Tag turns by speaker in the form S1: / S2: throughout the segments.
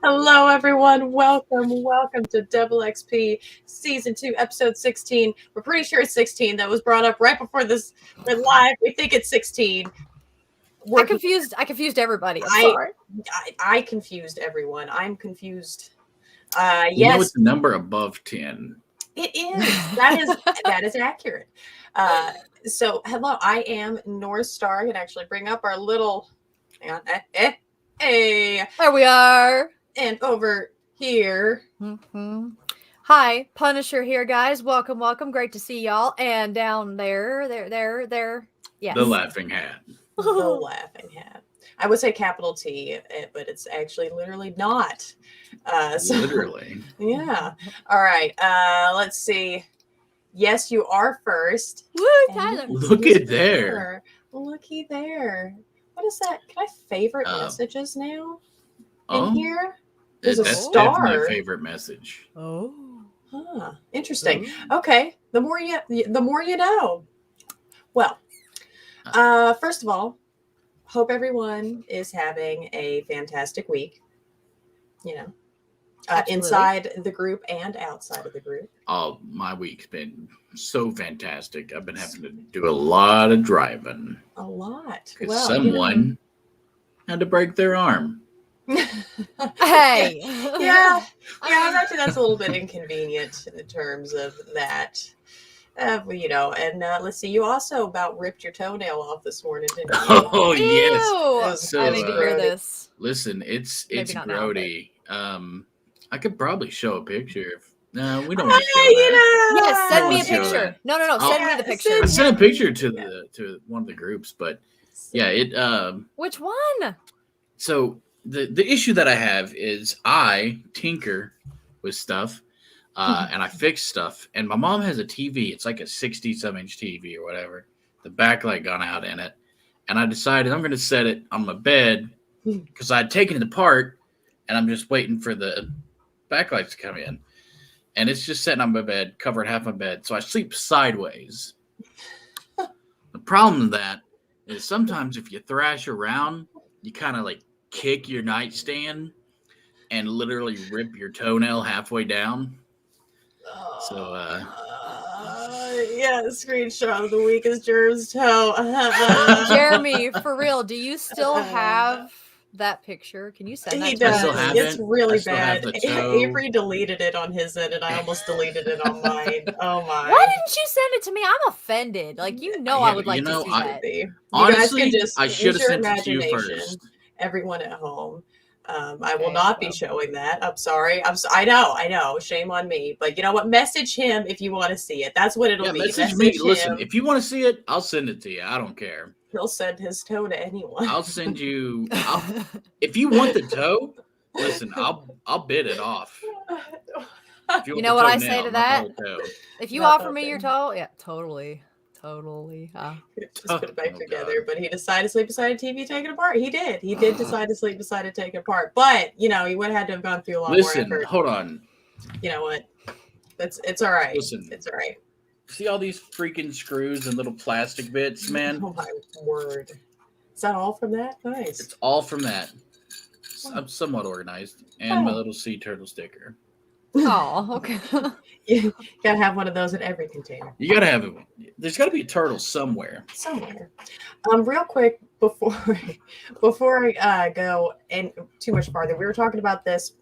S1: Hello, everyone. Welcome to DoubleXP Season 2, Episode 16. We're pretty sure it's 16. That was brought up right before this went live. We think it's 16.
S2: I confused everybody. I'm sorry.
S1: I confused everyone. I'm confused.
S3: You know it's the number above 10.
S1: It is. That is accurate. So, hello, I am North Star. I can actually bring up our little... Hang on. Hey.
S2: There we are.
S1: And over here.
S2: Mm-hmm. Hi, Punisher here, guys. Welcome. Great to see y'all. And down there. Yes.
S3: The laughing hat.
S1: The laughing hat. I would say capital T, but it's actually literally not.
S3: Literally.
S1: Yeah. All right. Let's see. Yes, you are first.
S2: Woo, Tyler.
S3: Look at there.
S1: Looky there. What is that? Can I favorite messages now in here? There's a
S3: that's
S1: star.
S3: That's my favorite message.
S2: Oh.
S1: Huh. Interesting. Okay. The more you know. Well, first of all, hope everyone is having a fantastic week. You know, inside the group and outside of the group.
S3: Oh, my week's been so fantastic. I've been having to do a lot of driving.
S1: A lot.
S3: Because someone had to break their arm.
S2: Hey.
S1: Yeah. Actually, that's a little bit inconvenient in terms of that. Let's see. You also about ripped your toenail off this morning, didn't you?
S3: Oh, yes.
S2: So, I need to hear this.
S3: Listen, it's grody. I could probably show a picture. No, we don't want to show that.
S2: Yes, send me a picture. No. Send me the picture.
S3: I sent a picture to one of the groups, but yeah, it.
S2: Which one?
S3: So the issue that I have is I tinker with stuff, and I fix stuff. And my mom has a TV. It's like a 60-some inch TV or whatever. The backlight gone out in it, and I decided I'm going to set it on my bed because I'd taken it apart, and I'm just waiting for the backlights to come in. And it's just sitting on my bed, covered half my bed. So I sleep sideways. The problem with that is sometimes if you thrash around, you kind of like kick your nightstand and literally rip your toenail halfway down. So,
S1: screenshot of the week is Jerem's toe.
S2: Jeremy, for real, do you still have that picture? Can you send that
S1: He
S2: to
S1: does.
S2: me?
S1: It's really bad. Avery deleted it on his end, and I almost deleted it on mine. Oh my!
S2: Why didn't you send it to me? I'm offended. I would like to see that.
S3: Honestly, I should have sent it to you first.
S1: Everyone at home. I will not be showing that. I'm sorry. I know. Shame on me. But you know what? Message him if you want to see it. That's what it'll be.
S3: Message me. Listen, if you want to see it, I'll send it to you. I don't care.
S1: He'll send his toe to anyone.
S3: I'll send you. If you want the toe, listen, I'll bid it off.
S2: You know what I say to that? If you offer me your toe, yeah, totally.
S1: Just put it back together. God. But he decided to sleep beside a TV, take it apart. He did. He did decide to sleep beside it, take it apart. But he would have had to have gone through a lot more effort.
S3: Hold on.
S1: You know what? It's all right.
S3: Listen,
S1: it's all right.
S3: See all these freaking screws and little plastic bits, man?
S1: Oh my word! Is that all from that? Nice.
S3: It's all from that. I'm somewhat organized, and my little sea turtle sticker.
S2: Oh, okay.
S1: You gotta have one of those in every container.
S3: You gotta have it. There's gotta be a turtle somewhere.
S1: Real quick before I go and too much farther, we were talking about this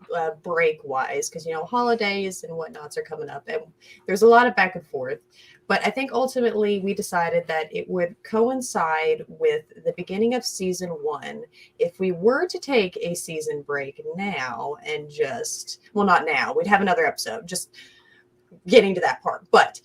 S1: break wise because holidays and whatnots are coming up, and there's a lot of back and forth. But I think ultimately we decided that it would coincide with the beginning of season 1 if we were to take a season break now and not now. We'd have another episode just getting to that part, but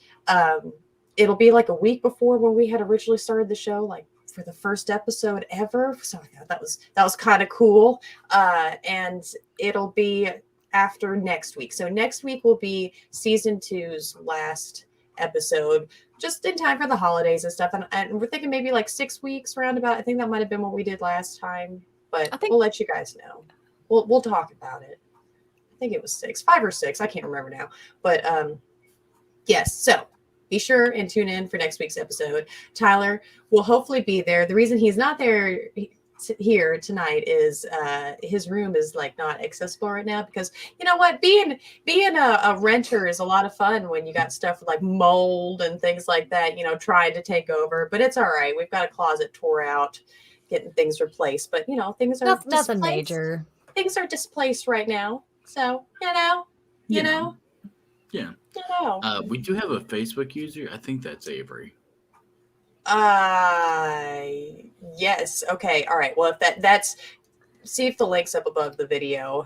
S1: it'll be like a week before when we had originally started the show, like for the first episode ever. So I thought that was kind of cool. And it'll be after next week. So next week will be season 2's last episode, just in time for the holidays and stuff. And we're thinking maybe like 6 weeks roundabout. I think that might have been what we did last time, but we'll let you guys know. We'll talk about it. I think it was 5 or 6. I can't remember now. But yes, so be sure and tune in for next week's episode. Tyler will hopefully be there. The reason he's not there here tonight is his room is like not accessible right now because you know what, being a renter is a lot of fun when you got stuff like mold and things like that, you know, trying to take over. But it's all right. We've got a closet tore out, getting things replaced. But you know, things are
S2: Nothing major.
S1: Things are displaced right now. So you know.
S3: Yeah.
S1: You know.
S3: We do have a Facebook user. I think that's Avery.
S1: Yes. Okay. All right. Well, if that's see if the link's up above the video.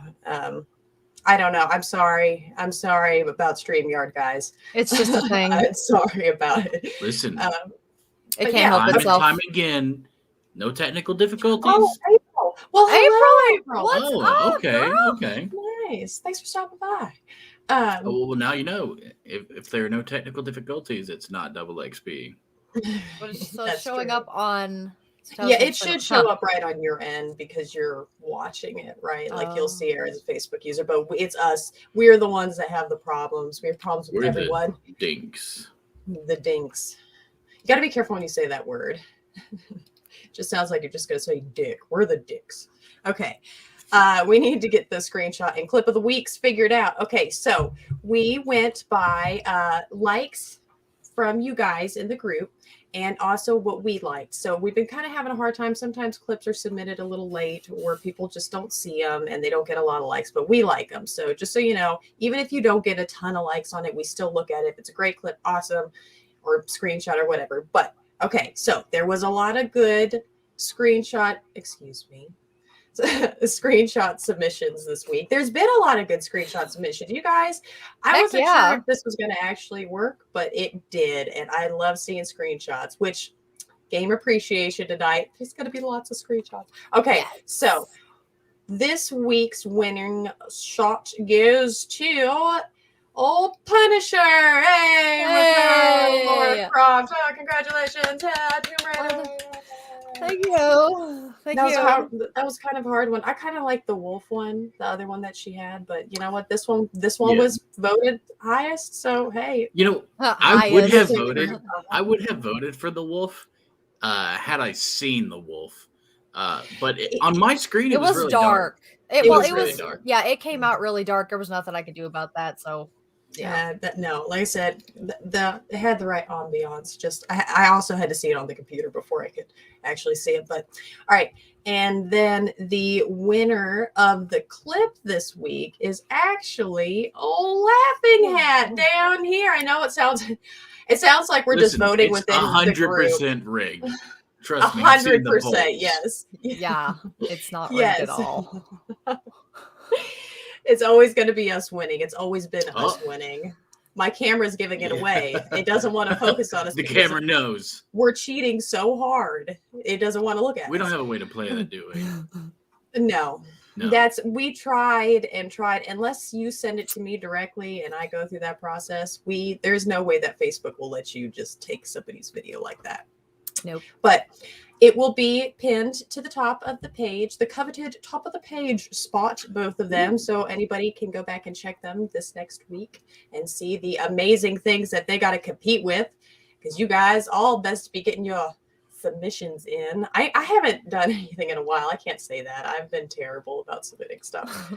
S1: I don't know. I'm sorry. I'm sorry about StreamYard, guys.
S2: It's just a thing.
S1: I'm sorry about it.
S3: Listen,
S2: it can't help itself.
S3: Time again. No technical difficulties.
S1: Oh, April. Well,
S2: April. What's up,
S3: okay.
S2: girl?
S3: Okay.
S1: Nice. Thanks for stopping by.
S3: Well, now you know. If there are no technical difficulties, it's not DoubleXP.
S2: But it's showing up on.
S1: Yeah, it should show up right on your end because you're watching it, right? Like you'll see her as a Facebook user, but it's us. We're the ones that have the problems. We have problems with everyone.
S3: The dinks.
S1: The dinks. You got to be careful when you say that word. Just sounds like you're just going to say dick. We're the dicks. Okay. We need to get the screenshot and clip of the weeks figured out. Okay, so we went by likes from you guys in the group and also what we liked. So we've been kind of having a hard time. Sometimes clips are submitted a little late or people just don't see them and they don't get a lot of likes, but we like them. So just so you know, even if you don't get a ton of likes on it, we still look at it. If it's a great clip, awesome, or screenshot or whatever. But okay, so there was a lot of good screenshot submissions this week. There's been a lot of good screenshot submissions. You guys, I wasn't sure if this was going to actually work, but it did. And I love seeing screenshots, which game appreciation tonight. There's going to be lots of screenshots. Okay, so this week's winning shot goes to Old Punisher. Hey! Laura Croft. Oh, congratulations.
S2: Thank you.
S1: That was kind of a hard one. I kind of like the wolf one, the other one that she had, but you know what? This one was voted highest. So hey,
S3: you know, I would have voted. I would have voted for the wolf had I seen the wolf. But on my screen, it was really
S2: dark.
S3: It was really dark.
S2: Yeah, it came out really dark. There was nothing I could do about that. So.
S1: Yeah, like I said, it had the right ambiance. Just I also had to see it on the computer before I could actually see it. But all right, and then the winner of the clip this week is actually Old Laughing Hat down here. I know it sounds like we're just voting within
S3: 100% rigged. Trust me,
S1: 100%. Yes.
S2: Yeah, it's not rigged at all.
S1: It's always going to be us winning. It's always been us winning. My camera's giving it away. It doesn't want to focus on us.
S3: The camera knows.
S1: We're cheating so hard. It doesn't want to look at us.
S3: We don't have a way to play that, do we?
S1: No. We tried. Unless you send it to me directly and I go through that process, there's no way that Facebook will let you just take somebody's video like that.
S2: Nope.
S1: But it will be pinned to the top of the page, the coveted top of the page spot, both of them. So anybody can go back and check them this next week and see the amazing things that they got to compete with. Because you guys all best be getting your submissions in. I haven't done anything in a while. I can't say that. I've been terrible about submitting stuff.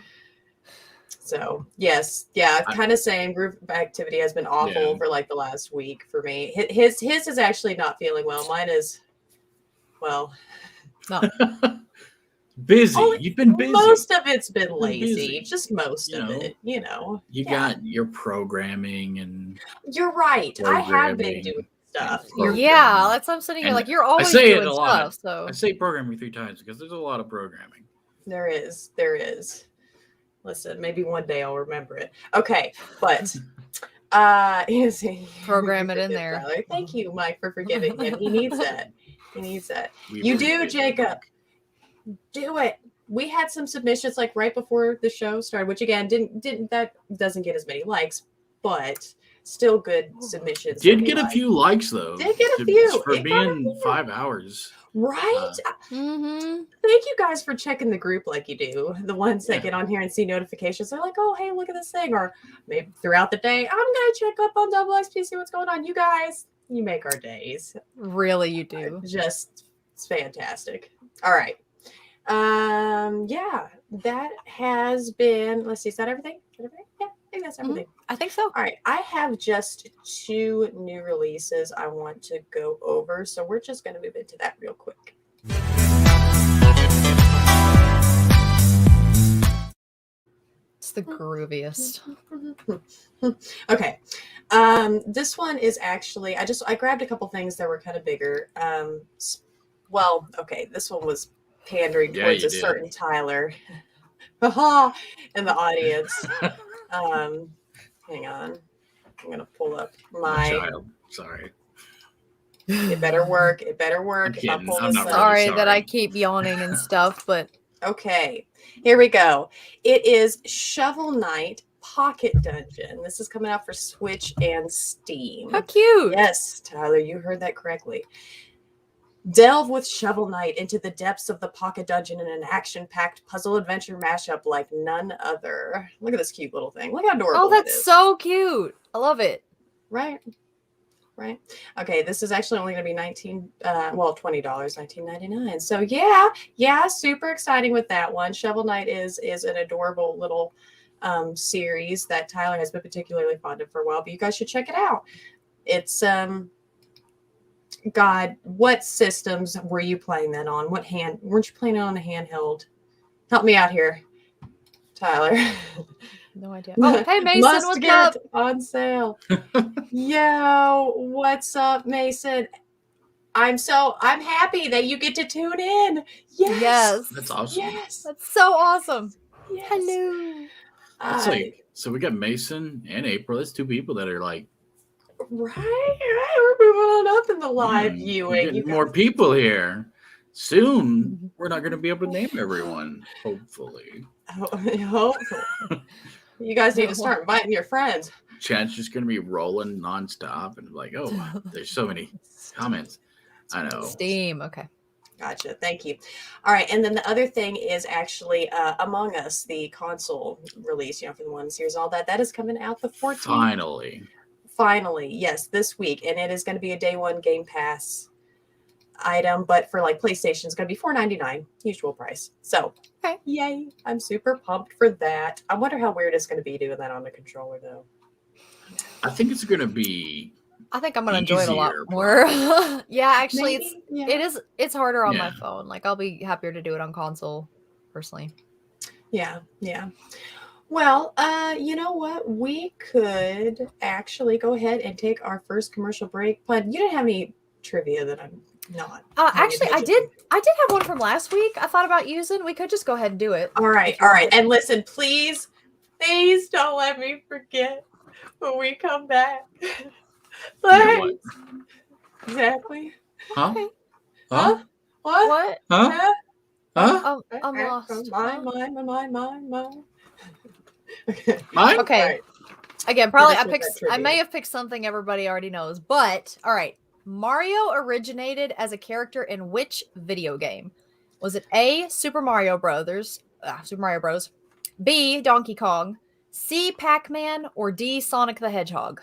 S1: So yes, kind of same. Group activity has been awful for like the last week for me. His is actually not feeling well. Mine is, well,
S3: busy. You've been busy.
S1: Most of it's been lazy. Just most of it. You know.
S3: You got your programming and.
S1: You're right. I have been doing stuff.
S2: Yeah, that's what I'm sitting here. Like you're always doing stuff. So
S3: I say programming 3 times because there's a lot of programming.
S1: There is. Listen, maybe one day I'll remember it. Okay, but
S2: program it in there.
S1: Thank you, Mike, for forgiving him. He needs that. You do, Jacob. Do it. We had some submissions like right before the show started, which again doesn't get as many likes, but still good submissions.
S3: Did get a few likes though.
S1: Did get a few
S3: for being 5 hours.
S1: Right. Thank you guys for checking the group like you do. The ones that get on here and see notifications, they're like, oh, hey, look at this thing. Or maybe throughout the day, I'm going to check up on DoubleXP, see what's going on. You guys, you make our days.
S2: Really, you do.
S1: It's fantastic. All right. Yeah, that has been. Let's see. Is that everything? Yeah, I think that's everything.
S2: I think so.
S1: All right, I have just 2 new releases I want to go over, so we're just going to move into that real quick.
S2: It's the grooviest.
S1: Okay, this one is actually I grabbed a couple things that were kind of bigger. Well, okay, this one was pandering
S3: Yeah,
S1: towards
S3: you
S1: a
S3: did.
S1: certain Tyler in the audience. Hang on, I'm gonna pull up
S3: My child. Sorry.
S1: It better work. It better
S3: I'm
S1: work. If I
S3: kidding.
S1: pull
S3: I'm
S1: this
S3: not
S1: up.
S2: Sorry
S3: really
S2: that I
S3: sorry.
S2: keep yawning and stuff, but
S1: Okay, here we go. It is Shovel Knight Pocket Dungeon. This is coming out for Switch and Steam.
S2: how cute.
S1: Yes, Tyler, you heard that correctly. Delve with Shovel Knight into the depths of the Pocket Dungeon in an action-packed puzzle adventure mashup like none other. Look at this cute little thing. Look how adorable
S2: Oh,
S1: that
S2: that's
S1: is.
S2: so cute. I love it.
S1: Right. Okay, this is actually only going to be $20, $19.99. So yeah, super exciting with that one. Shovel Knight is an adorable little series that Tyler has been particularly fond of for a while, but you guys should check it out. It's God, what systems were you playing that on? Weren't you playing it on a handheld? Help me out here, Tyler.
S2: No idea. Oh, hey Mason,
S1: Must
S2: what's
S1: get
S2: up?
S1: on sale. Yo, what's up, Mason? I'm happy that you get to tune in. Yes.
S3: That's awesome.
S1: Yes.
S2: That's so awesome.
S1: Yes.
S2: Hello.
S3: It's like, so we got Mason and April. That's 2 people that are like,
S1: right. We're moving on up in the live
S3: we're
S1: viewing.
S3: getting more people here. Soon, we're not going to be able to name everyone. Hopefully,
S1: Hopefully. You guys need to start inviting your friends.
S3: chat's just going to be rolling nonstop, and like, oh, there's so many comments. I know.
S2: Steam. Okay.
S1: Gotcha. Thank you. All right. And then the other thing is actually Among Us, the console release, for the 1 series, all that. That is coming out the 14th. Finally. Yes, this week. And it is going to be a day 1 Game Pass item, but for like PlayStation, it's going to be $4.99, usual price. So,
S2: okay.
S1: Yay. I'm super pumped for that. I wonder how weird it's going to be doing that on the controller, though.
S3: I think it's going to be.
S2: I think I'm going to enjoy it a lot more. Yeah, actually, it's harder on my phone. Like, I'll be happier to do it on console, personally.
S1: Yeah. Well, you know what? We could actually go ahead and take our first commercial break. But you didn't have any trivia that I'm not.
S2: Actually, I did have one from last week. I thought about using. We could just go ahead and do it.
S1: All right. And listen, please don't let me forget when we come back.
S3: What?
S1: Exactly.
S3: Huh?
S1: Okay.
S3: Huh?
S1: What?
S3: Huh?
S2: Oh, I'm lost.
S1: Mine. Okay.
S3: Mine?
S2: Okay.
S1: Right.
S2: Again, probably
S1: I
S2: may have picked something everybody already knows, but all right. Mario originated as a character in which video game? Was it A, Super Mario Bros, B, Donkey Kong, C, Pac-Man, or D, Sonic the Hedgehog?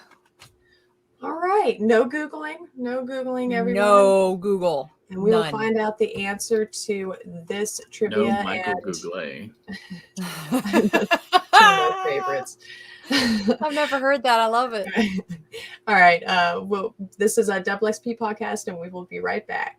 S1: All right. No Googling, everyone.
S2: No Google.
S1: And we will find out the answer to this trivia.
S3: No Michael Google.
S1: One of my favorites.
S2: I've never heard that. I love it.
S1: All right. This is a DoubleXP podcast, and we will be right back.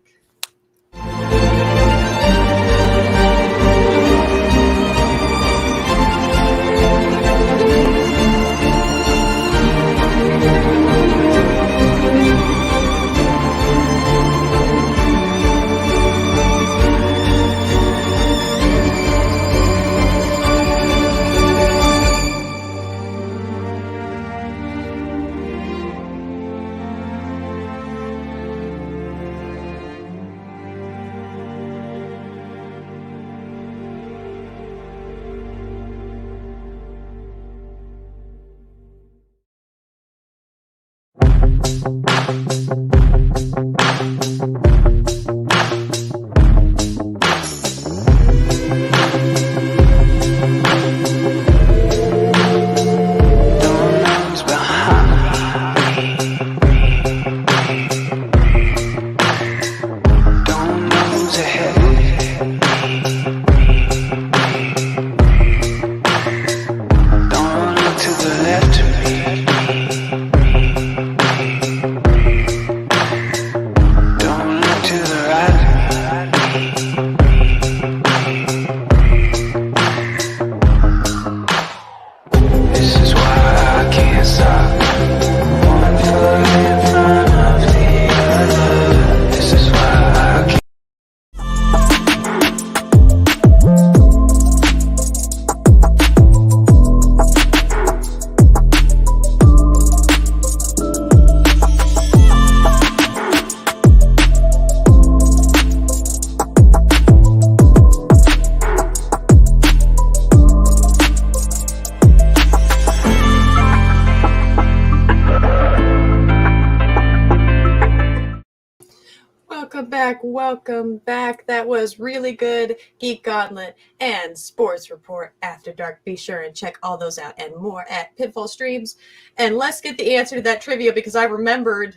S1: Welcome back. That was really good. Geek Gauntlet and Sports Report After Dark. Be sure and check all those out and more at Pitfall Streams. And let's get the answer to that trivia because I remembered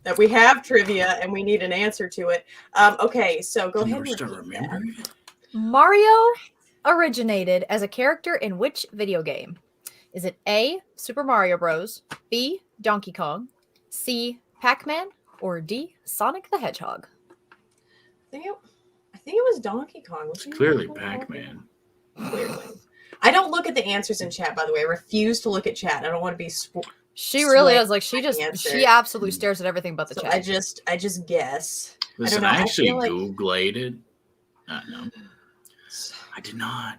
S1: that we have trivia and we need an answer to it. Okay, so go ahead and repeat that.
S2: Mario originated as a character in which video game? Is it A, Super Mario Bros., B, Donkey Kong, C, Pac-Man, or D, Sonic the Hedgehog?
S1: I think it was Donkey Kong.
S3: It's clearly Pac-Man.
S1: Clearly. I don't look at the answers in chat, by the way. I refuse to look at chat. I don't want to be
S2: She really is like she absolutely stares at everything but the chat.
S1: I just guess.
S3: Listen, I actually Googled it. No. I did not.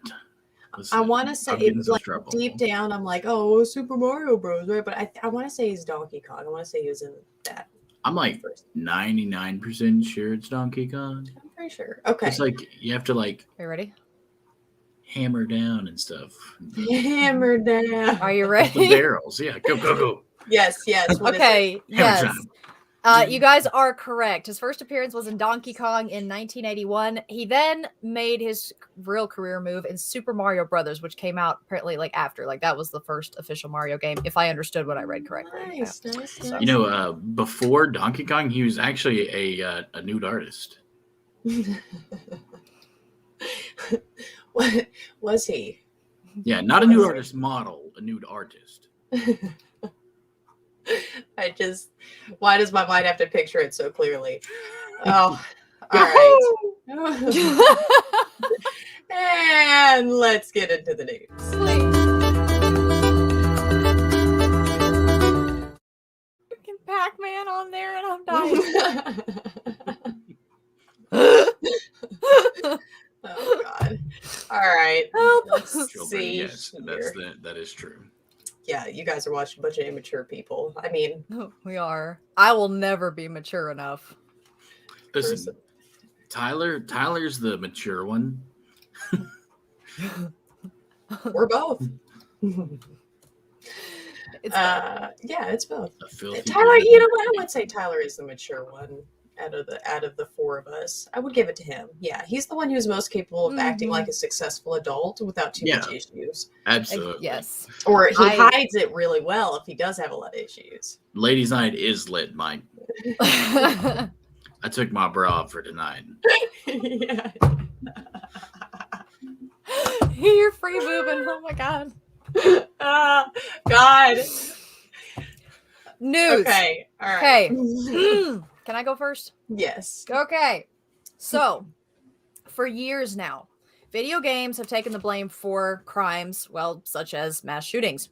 S3: Listen,
S1: I want to say it's like deep down I'm like, oh, Super Mario Bros, right? But I want to say he's Donkey Kong. I want to say he was in that.
S3: I'm like 99% sure it's Donkey Kong.
S1: I'm pretty sure. Okay.
S3: It's like you have to like.
S2: Are you ready?
S3: Hammer down and stuff.
S1: Hammer down.
S2: Are you ready?
S3: The barrels. Yeah. Go.
S1: Yes.
S2: Okay. Yes. You guys are correct. His first appearance was in Donkey Kong in 1981. He then made his real career move in Super Mario Brothers, which came out apparently like after. Like that was the first official Mario game, if I understood what I read correctly.
S1: Nice.
S3: You know, before Donkey Kong, he was actually a nude artist.
S1: What was he?
S3: Yeah, not a nude artist model, a nude artist.
S1: Why does my mind have to picture it so clearly? Oh, all right. And let's get into the news.
S2: Freaking Pac-Man on there and I'm dying.
S1: Oh, God. All right. Let's see.
S3: Yes, that is true.
S1: Yeah, you guys are watching a bunch of immature people. I mean,
S2: we are. I will never be mature enough.
S3: Listen, Tyler's the mature one.
S1: We're both.
S2: It's
S1: both. Tyler, you know what? I would say Tyler is the mature one out of the four of us. I would give it to him. Yeah, he's the one who's most capable of acting like a successful adult without too much issues.
S3: Absolutely.
S2: Yes.
S1: Or he hides it really well if he does have a lot of issues.
S3: Ladies' night is lit, Mike. I took my bra off for tonight.
S1: Yeah.
S2: You're free moving. Oh my God.
S1: God.
S2: News.
S1: Okay. All right.
S2: Okay. Can I go first?
S1: Yes.
S2: Okay. So, for years now, video games have taken the blame for crimes, such as mass shootings.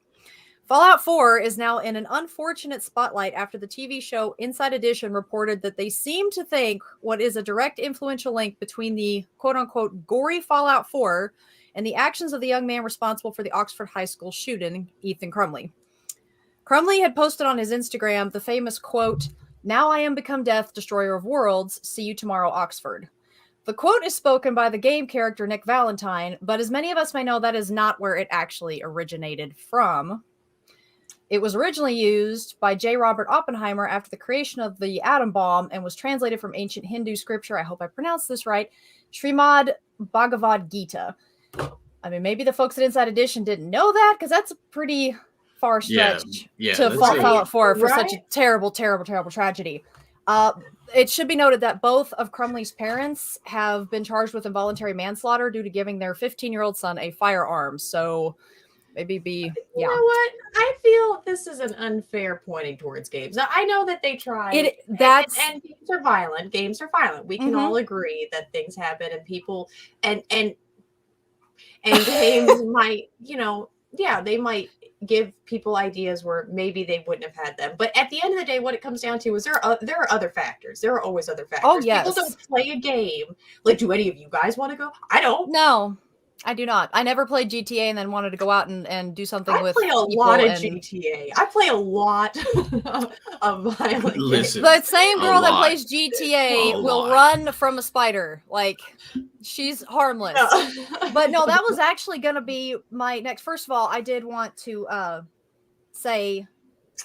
S2: Fallout 4 is now in an unfortunate spotlight after the TV show Inside Edition reported that they seem to think what is a direct influential link between the quote-unquote gory Fallout 4 and the actions of the young man responsible for the Oxford High School shooting, Ethan Crumley. Crumley had posted on his Instagram the famous quote, "Now I am become death, destroyer of worlds. See you tomorrow, Oxford." The quote is spoken by the game character Nick Valentine, but as many of us may know, that is not where it actually originated from. It was originally used by J. Robert Oppenheimer after the creation of the atom bomb and was translated from ancient Hindu scripture, I hope I pronounced this right, Srimad Bhagavad Gita. I mean, maybe the folks at Inside Edition didn't know that, because that's a pretty far stretch to Fallout 4 for such a terrible, terrible, terrible tragedy. It should be noted that both of Crumley's parents have been charged with involuntary manslaughter due to giving their 15-year-old son a firearm. So maybe You know
S1: what? I feel this is an unfair pointing towards games. Now, I know that they tried. And games are violent. Games are violent. We can all agree that things happen and people and games might, they might give people ideas where maybe they wouldn't have had them. But at the end of the day, what it comes down to is there are other factors. There are always other factors.
S2: Oh, yes.
S1: People don't play a game. Like, do any of you guys want to go? I don't.
S2: No, I do not. I never played GTA and then wanted to go out and do something with
S1: people. I play a lot of GTA. I play a lot of violent games.
S2: The same girl that plays GTA will run from a spider. Like, she's harmless. But no, that was actually going to be my next. First of all, I did want to say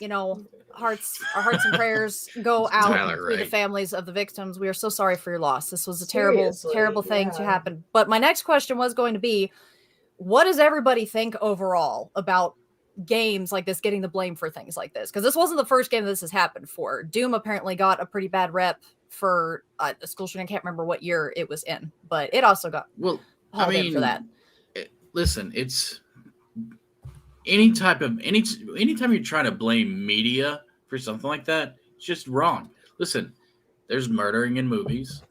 S2: our hearts and prayers go out
S3: Tyler,
S2: to the
S3: right.
S2: families of the victims. We are so sorry for your loss. This was a terrible,
S1: Seriously,
S2: terrible thing to
S1: yeah.
S2: happen. But my next question was going to be, what does everybody think overall about games like this getting the blame for things like this? Because this wasn't the first game this has happened for. Doom apparently got a pretty bad rep for a school shooting. I can't remember what year it was in, but it also got hauled in for that.
S3: Listen, it's anytime you're trying to blame media for something like that, it's just wrong. Listen, there's murdering in movies.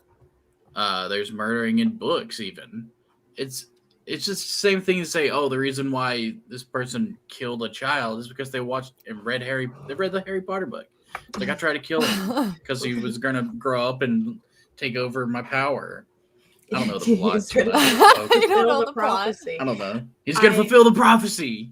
S3: There's murdering in books even. It's just the same thing to say, oh, the reason why this person killed a child is because they watched and read the Harry Potter book. It's like, I tried to kill him because he was going to grow up and take over my power. I don't know the plot.
S1: He's gonna
S2: You don't know
S1: fulfill
S2: the plot.
S1: prophecy.
S3: I don't know. He's going to fulfill the prophecy.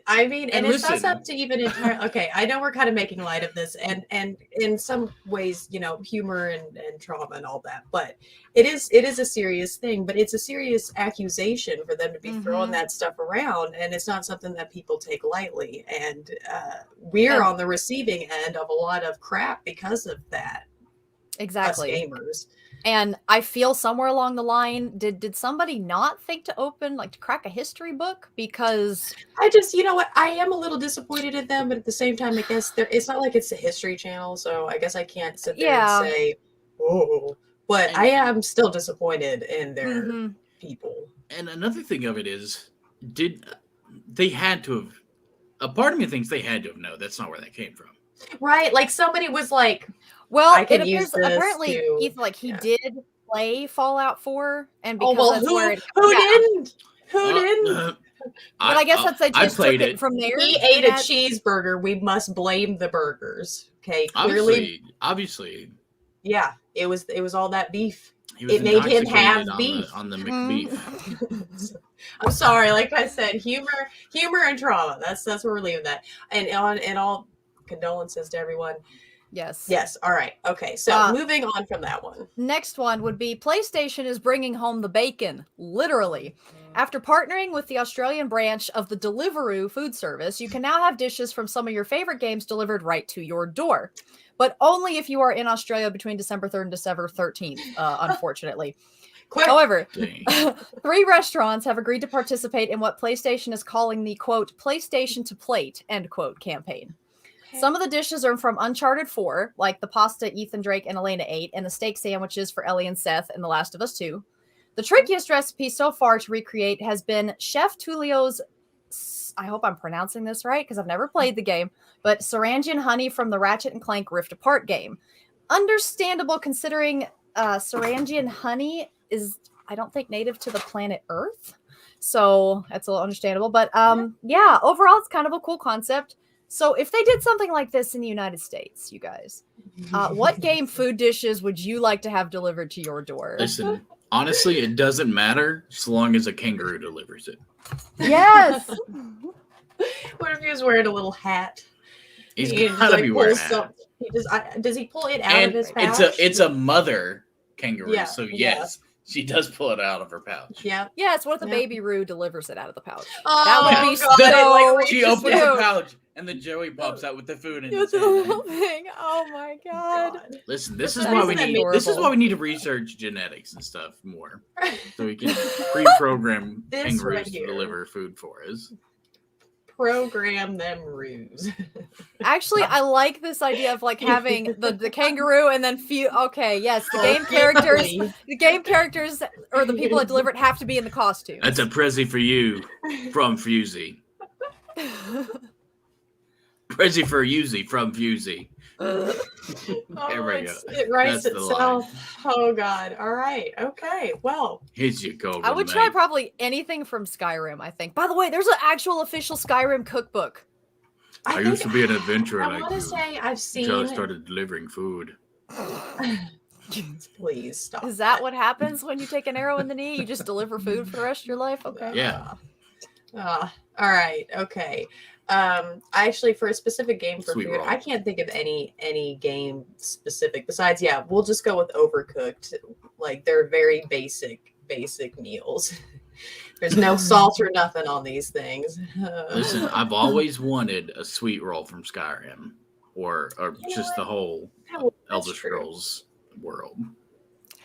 S1: I mean, and it's not
S3: listen.
S1: up to even entire. Okay, I know we're kind of making light of this, and in some ways, humor and trauma and all that, but it is a serious thing. But it's a serious accusation for them to be throwing that stuff around, and it's not something that people take lightly. And we're on the receiving end of a lot of crap because of that.
S2: Exactly.
S1: Us gamers.
S2: And I feel somewhere along the line, did somebody not think to crack a history book? Because
S1: I just, I am a little disappointed in them, but at the same time, I guess it's not like it's a history channel, so I guess I can't sit there and say, oh, but I am still disappointed in their people.
S3: And another thing of it is, they had to have, a part of me thinks they had to have known that's not where that came from.
S1: Right, like somebody was like,
S2: well,
S1: I
S2: it
S1: can
S2: appears
S1: use this
S2: apparently
S1: to-
S2: he did play Fallout 4, and because that's where it
S1: who didn't? Who didn't?
S2: But I guess that's they just took it from there.
S1: He ate a cheeseburger. We must blame the burgers. Okay, clearly,
S3: obviously.
S1: Yeah, it was all that beef.
S3: It
S1: made him have beef
S3: on the McBeef.
S1: I'm sorry, like I said, humor and trauma. That's where we're leaving that. And all condolences to everyone. Yes. All right. Okay. So moving on from that one.
S2: Next one would be PlayStation is bringing home the bacon, literally. After partnering with the Australian branch of the Deliveroo food service, you can now have dishes from some of your favorite games delivered right to your door. But only if you are in Australia between December 3rd and December 13th, unfortunately. However, 3 restaurants have agreed to participate in what PlayStation is calling the, quote, PlayStation to Plate, end quote, campaign. Some of the dishes are from Uncharted 4, like the pasta Ethan Drake and Elena ate, and the steak sandwiches for Ellie and Seth in The Last of Us 2. The trickiest recipe so far to recreate has been Chef Tulio's, I hope I'm pronouncing this right, because I've never played the game, but Sarangian honey from the Ratchet & Clank Rift Apart game. Understandable considering Sarangian honey is, I don't think, native to the planet Earth. So that's a little understandable. But yeah, overall, it's kind of a cool concept. So if they did something like this in the United States, you guys, what game food dishes would you like to have delivered to your door?
S3: Listen, honestly, it doesn't matter so long as a kangaroo delivers it.
S2: Yes.
S1: What if he was wearing a little hat?
S3: He's gotta be wearing a hat.
S1: Does he pull it out of his pouch?
S3: It's a mother kangaroo, so yes. She does pull it out of her pouch.
S1: Yeah.
S2: Yes, what if the baby Roo delivers it out of the pouch?
S1: Oh,
S2: that would be
S1: God.
S3: She opens the pouch and the Joey pops out with the food in his hand.
S2: Thing. Oh my God.
S3: Listen, this is why we need to research genetics and stuff more. So we can pre-program kangaroos to deliver food for us.
S1: Program them roos.
S2: Actually, I like this idea of like having the kangaroo and then okay, yes, the game characters or the people that deliver it have to be in the costume.
S3: That's a present for you from Fusey. Prezi for Uzi from Fusey. There we go.
S1: It writes itself. Oh God. All right. Okay. Well,
S3: here's your golden.
S2: I would try probably anything from Skyrim, I think. By the way, there's an actual official Skyrim cookbook.
S3: I used to be an adventurer.
S1: I want to say I've seen.
S3: Until I started delivering food.
S1: Please stop.
S2: Is that what happens when you take an arrow in the knee? You just deliver food for the rest of your life? Okay.
S3: Yeah.
S1: All right. Okay. Actually, for a specific game for food, I can't think of any game specific besides, we'll just go with Overcooked. Like, they're very basic basic meals. There's no salt or nothing on these things.
S3: Listen, I've always wanted a sweet roll from Skyrim, or just the whole Elder Scrolls world.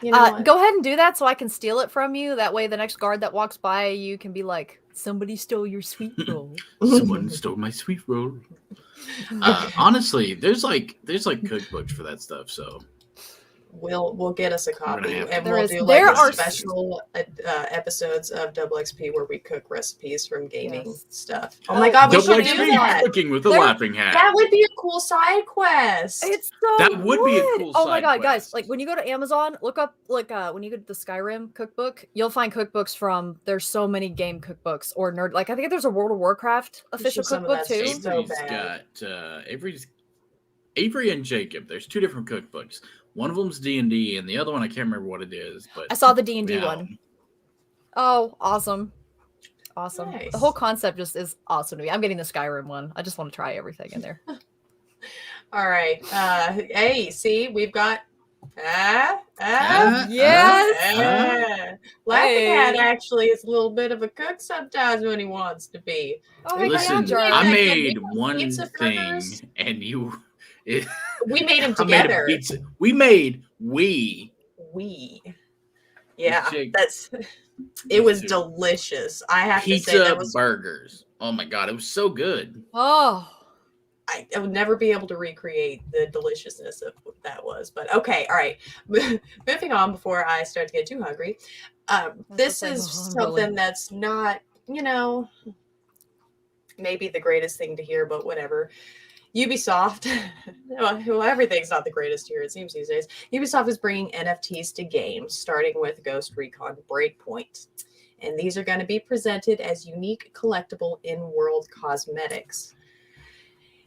S1: You know
S2: Go ahead and do that so I can steal it from you. That way, the next guard that walks by you can be like, "Somebody stole your sweet roll."
S3: Someone stole my sweet roll. Honestly, there's like cookbooks for that stuff. So
S1: we'll get us a copy, and we'll do special episodes of DoubleXP where we cook recipes from gaming stuff. Oh my god, we should do that.
S3: Cooking with a laughing hat.
S1: That would be a cool side quest.
S2: It's so
S3: that would be a cool.
S2: Oh my god, guys! Like when you go to Amazon, look up when you go to the Skyrim cookbook, you'll find cookbooks from. There's so many game cookbooks or nerd. Like I think there's a World of Warcraft official cookbook too.
S3: Avery and Jacob. There's 2 different cookbooks. One of them's D&D, and the other one I can't remember what it is. But
S2: I saw the D&D one. Oh, awesome! Awesome. Nice. The whole concept just is awesome to me. I'm getting the Skyrim one. I just want to try everything in there.
S1: All right. Hey, see, we've got.
S2: Yes.
S1: Laughing Hat actually is a little bit of a cook sometimes when he wants to be.
S3: Oh, listen, I made one thing, and you.
S1: We made them together. Yeah, it was delicious. I have to say that was
S3: burgers. Oh my god, it was so good.
S2: Oh,
S1: I would never be able to recreate the deliciousness of what that was. But okay, all right. Moving on before I start to get too hungry. This is something that's not, maybe the greatest thing to hear, but whatever. Ubisoft, well, everything's not the greatest here, it seems these days. Ubisoft is bringing NFTs to games, starting with Ghost Recon Breakpoint. And these are going to be presented as unique collectible in-world cosmetics.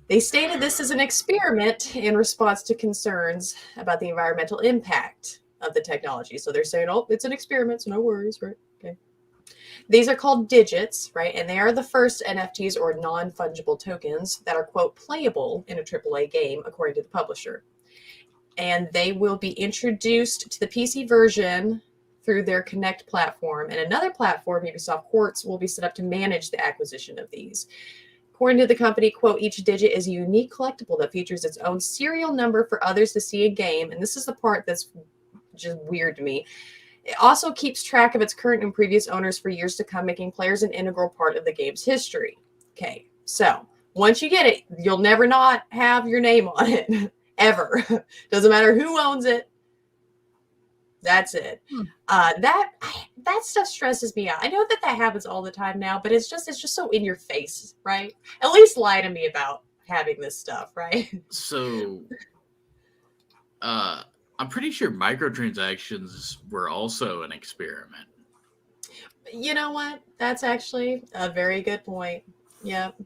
S1: They stated this is an experiment in response to concerns about the environmental impact of the technology. So they're saying, oh, it's an experiment, so no worries, right? Okay. These are called digits, right? And they are the first NFTs or non-fungible tokens that are, quote, playable in a AAA game, according to the publisher. And they will be introduced to the PC version through their Connect platform. And another platform, Ubisoft Quartz, will be set up to manage the acquisition of these. According to the company, quote, each digit is a unique collectible that features its own serial number for others to see a game. And this is the part that's just weird to me. It also keeps track of its current and previous owners for years to come, making players an integral part of the game's history. Okay, so once you get it, you'll never not have your name on it, ever. Doesn't matter who owns it. That's it. That stuff stresses me out. I know that happens all the time now, but it's just so in your face, right? At least lie to me about having this stuff, right?
S3: So, I'm pretty sure microtransactions were also an experiment.
S1: You know what? That's actually a very good point. Yep.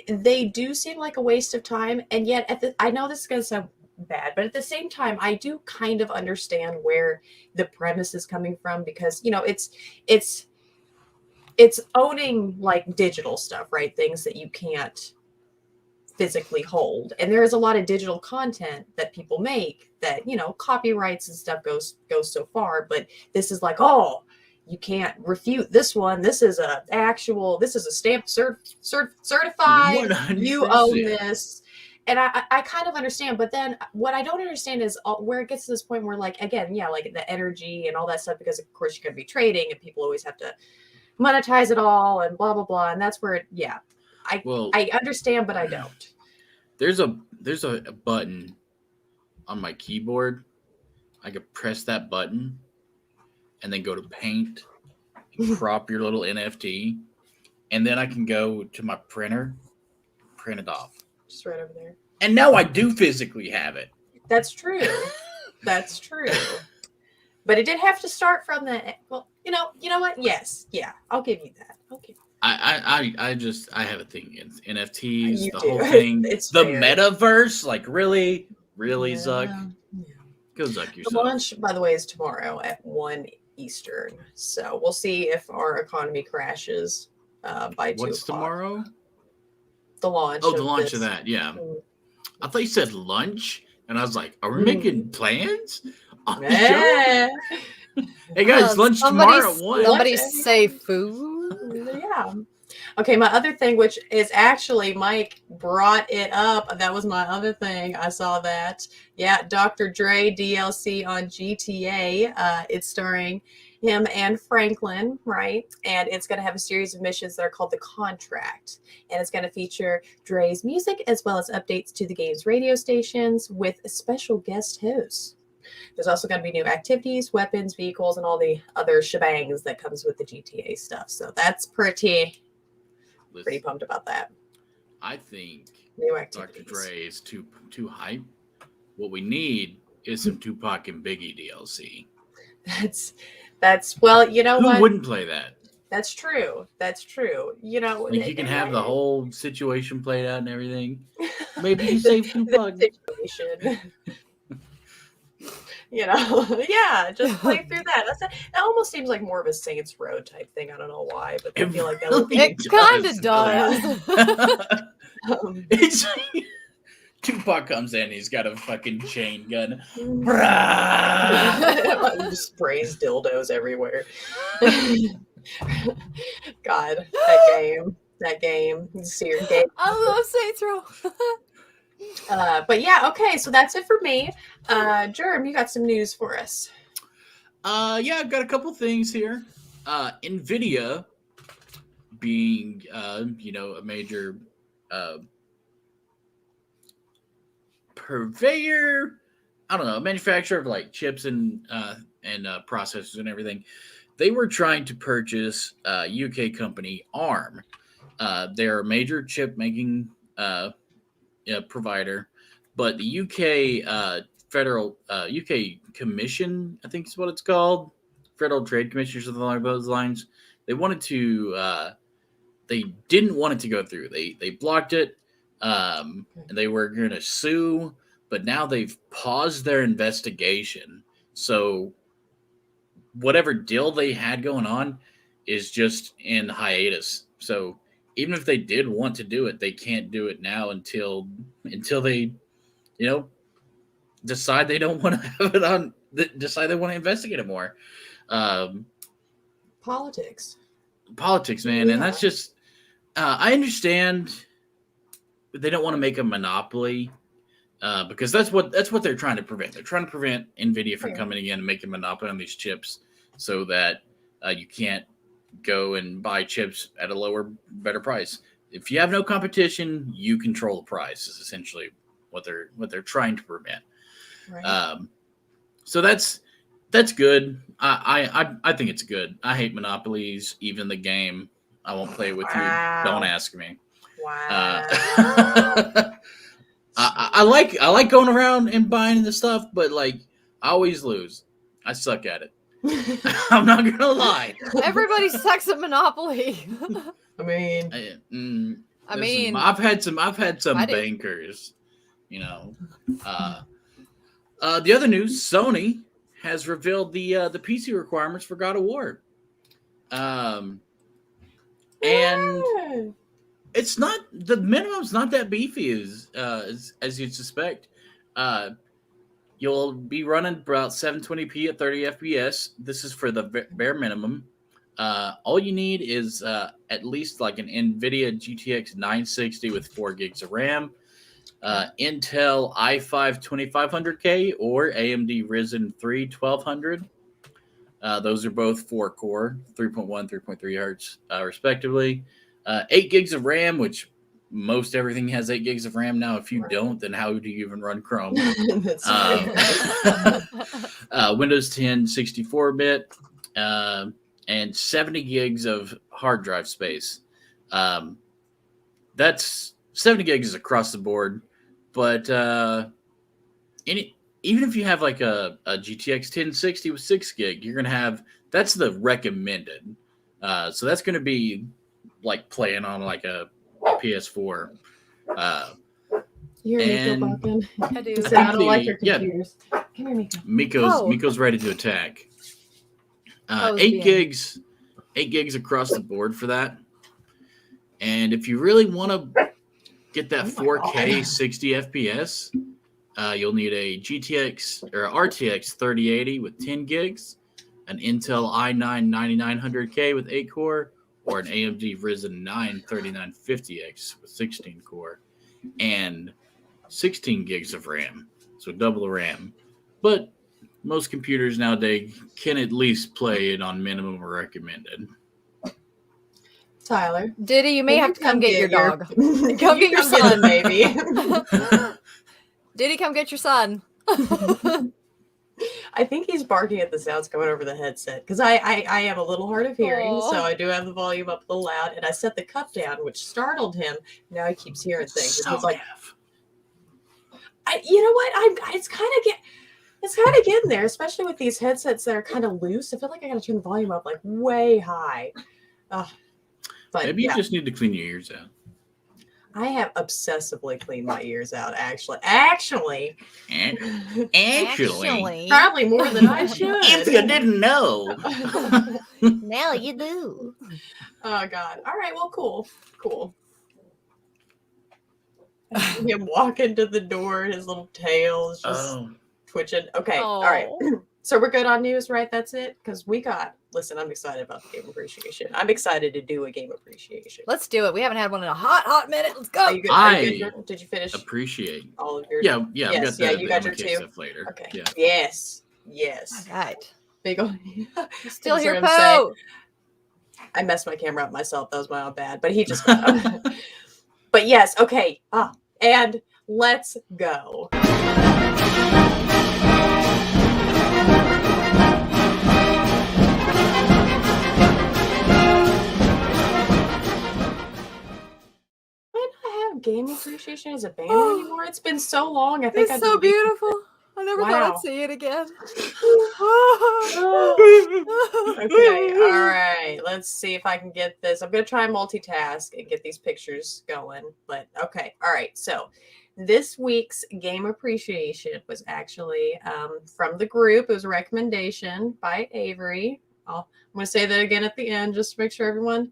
S1: They do seem like a waste of time, and yet I know this is going to sound bad, but at the same time, I do kind of understand where the premise is coming from, because it's owning like digital stuff, right? Things that you can't physically hold, and there is a lot of digital content that people make that copyrights and stuff goes so far, but this is like, oh, you can't refute this one. This is a stamped certified. 100%. You own this. And I kind of understand, but then what I don't understand is where it gets to this point where, like, again, yeah, like the energy and all that stuff, because of course you're going to be trading and people always have to monetize it all and blah, blah, blah. And that's where, I understand, but I don't.
S3: There's a button on my keyboard. I could press that button and then go to paint and crop your little NFT. And then I can go to my printer, print it off.
S1: Just right over there.
S3: And now I do physically have it.
S1: That's true. That's true. But it did have to start from the, well, you know what? Yes. Yeah. I'll give you that. Okay.
S3: I have a thing against NFTs,
S1: you
S3: the
S1: do.
S3: whole thing.
S1: It's
S3: the
S1: fair.
S3: Metaverse, like really,
S1: Yeah.
S3: Zuck? Go Zuck yourself.
S1: The launch, by the way, is tomorrow at 1 Eastern. So we'll see if our economy crashes by 2
S3: What's
S1: o'clock.
S3: tomorrow?
S1: The launch.
S3: Oh, the launch of that, yeah. I thought you said lunch, and I was like, are we making plans? Hey guys, lunch tomorrow at 1.
S2: Somebody say food.
S1: Yeah. Okay, my other thing, which is actually Mike brought it up. That was my other thing. I saw that. Yeah, Dr. Dre DLC on GTA. It's starring him and Franklin, right? And it's going to have a series of missions that are called The Contract. And it's going to feature Dre's music as well as updates to the game's radio stations with special guest hosts. There's also going to be new activities, weapons, vehicles, and all the other shebangs that comes with the GTA stuff. So that's pretty pumped about that.
S3: I think
S1: New
S3: Dr.
S1: activities.
S3: Dre is too hype. What we need is some Tupac and Biggie DLC.
S1: That's well, you know
S3: Who
S1: what?
S3: wouldn't play that?
S1: That's true. That's true. You know,
S3: Like you can have the whole situation played out and everything. Maybe you save Tupac.
S1: Situation. You know, yeah, just play through that. That almost seems like more of a Saints Row type thing. I don't know why, but I feel like that would be.
S2: It kind of does.
S3: It's Tupac comes in, he's got a fucking chain gun.
S1: Just sprays dildos everywhere. God, that game. You see your game.
S2: I love Saints Row.
S1: But yeah, okay, so that's it for me. Jerm, you got some news for us.
S3: Yeah, I've got a couple things here. NVIDIA being a major purveyor, I don't know, manufacturer of like chips and processors and everything. They were trying to purchase UK company ARM. They're a major chip making provider, but the UK federal UK Commission, I think is what it's called, Federal Trade Commission or something like those lines. They wanted to, they didn't want it to go through. They blocked it, and they were going to sue, but now they've paused their investigation. So whatever deal they had going on is just in hiatus. So even if they did want to do it, they can't do it now until they, decide they don't want to have it on. Decide they want to investigate it more.
S1: Politics,
S3: man, and that's just. I understand they don't want to make a monopoly because that's what they're trying to prevent. They're trying to prevent NVIDIA from coming in and making a monopoly on these chips, so that you can't go and buy chips at a lower, better price. If you have no competition, you control the price. Is essentially what they're trying to prevent. Right. So that's good. I think it's good. I hate monopolies. Even the game, I won't play with you. Don't ask me.
S1: Wow.
S3: I like going around and buying the stuff, but like I always lose. I suck at it. I'm not gonna lie.
S2: Everybody sucks at Monopoly.
S1: I mean,
S3: I've had some bankers. The other news: Sony has revealed the PC requirements for God of War. And it's not, the minimum's not that beefy as you'd suspect. You'll be running about 720p at 30 FPS. This is for the bare minimum. All you need is at least like an NVIDIA GTX 960 with 4 gigs of RAM, Intel i5 2500K or AMD Ryzen 3 1200. Those are both 4-core, 3.1, 3.3 hertz, respectively. 8 gigs of RAM, which most everything has 8 gigs of RAM now. If you don't, then how do you even run Chrome? Windows 10 64-bit, and 70 gigs of hard drive space. That's 70 gigs is across the board, but even if you have like a GTX 1060 with 6 gig, you're gonna have, that's the recommended. So that's gonna be like playing on like a PS4.
S1: You're Miko Balkan.
S2: I do.
S1: I don't like your computers. Come here, Miko.
S3: Miko's ready to attack. 8 gigs across the board for that. And if you really want to get that 4K 60 FPS, you'll need a GTX or RTX 3080 with 10 gigs, an Intel i9-9900K with 8 core, or an AMD Ryzen 9 3950X with 16 core and 16 gigs of RAM, so double the RAM. But most computers nowadays can at least play it on minimum or recommended.
S1: Tyler,
S2: Diddy, you may have to come get your dog.
S1: Come
S2: get your son,
S1: baby.
S2: Diddy, come get your son.
S1: I think he's barking at the sounds coming over the headset because I am a little hard of hearing,
S2: Aww.
S1: so I do have the volume up a little loud, and I set the cup down, which startled him. Now he keeps hearing things.
S3: So
S1: And he's like,
S3: deaf.
S1: you know what? It's kind of getting there, especially with these headsets that are kind of loose. I feel like I got to turn the volume up like way high. But
S3: Maybe you
S1: yeah.
S3: just need to clean your ears out.
S1: I have obsessively cleaned my ears out, actually.
S3: Actually.
S1: Probably more than I should.
S3: If you didn't know.
S2: Now you do.
S1: Oh, God. All right. Well, cool. Him walking to the door, his little tail is just twitching. Okay. All right. So we're good on news, right? That's it? Because listen, I'm excited about the game appreciation. I'm excited to do a game appreciation.
S2: Let's do it. We haven't had one in a hot minute. Let's go.
S1: Are you good? Did you finish
S3: Appreciate
S1: all of your?
S3: Yeah.
S1: Yes,
S3: I've got the
S1: you got your
S3: MK
S1: two
S3: stuff later.
S1: Okay.
S3: Yeah.
S1: Yes.
S2: All right.
S1: Big old.
S2: You still
S1: Just
S2: here,
S1: heard him say-
S2: Poe?
S1: I messed my camera up myself. That was my own bad. But he just. But yes. Okay. And let's go. Game appreciation as a banner anymore. It's been so long. I think
S2: It's so beautiful. I never thought
S1: Wow.
S2: I'd see it again.
S1: Okay, all right. Let's see if I can get this. I'm gonna try and multitask and get these pictures going. But okay, all right. So this week's game appreciation was actually from the group. It was a recommendation by Avery. I'm gonna say that again at the end just to make sure everyone,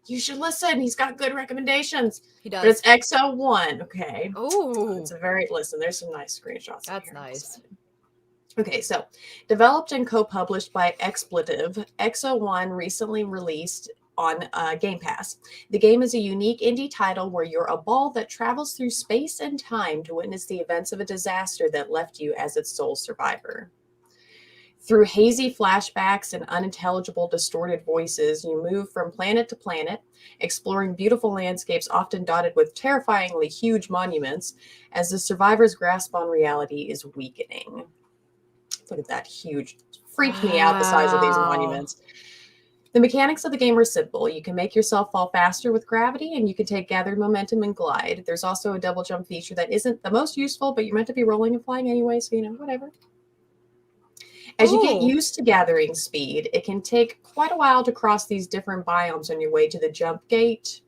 S1: you should listen. He's got good recommendations.
S2: He does.
S1: But it's Exo One, okay?
S2: Oh,
S1: It's there's some nice screenshots.
S2: That's nice.
S1: Okay, so developed and co-published by Expletive, Exo One recently released on Game Pass. The game is a unique indie title where you're a ball that travels through space and time to witness the events of a disaster that left you as its sole survivor. Through hazy flashbacks and unintelligible, distorted voices, you move from planet to planet, exploring beautiful landscapes often dotted with terrifyingly huge monuments, as the survivor's grasp on reality is weakening. Look at that huge. Freaked me out, the size of these monuments. The mechanics of the game are simple. You can make yourself fall faster with gravity, and you can take gathered momentum and glide. There's also a double jump feature that isn't the most useful, but you're meant to be rolling and flying anyway, so whatever. As you get used to gathering speed, it can take quite a while to cross these different biomes on your way to the jump gate.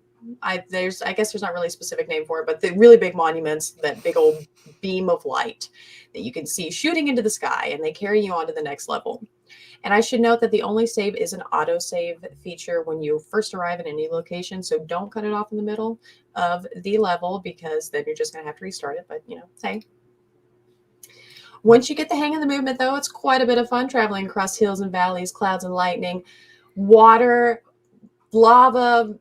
S1: I guess there's not really a specific name for it, but the really big monuments, that big old beam of light that you can see shooting into the sky, and they carry you on to the next level. And I should note that the only save is an autosave feature when you first arrive at any location, so don't cut it off in the middle of the level because then you're just going to have to restart it, but hey. Once you get the hang of the movement, though, it's quite a bit of fun traveling across hills and valleys, clouds and lightning, water, lava,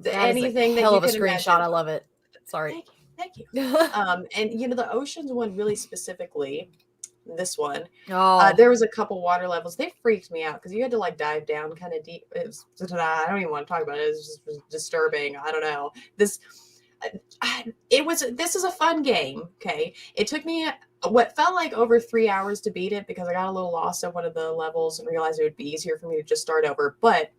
S1: anything that you
S2: hell of a
S1: can
S2: screenshot.
S1: imagine.
S2: I love it. Sorry.
S1: Thank you. And the oceans one really specifically, this one, there was a couple water levels. They freaked me out because you had to dive down kind of deep. I don't even want to talk about it. It was disturbing. I don't know. This is a fun game. Okay. It took me what felt like over 3 hours to beat it because I got a little lost at one of the levels and realized it would be easier for me to just start over. But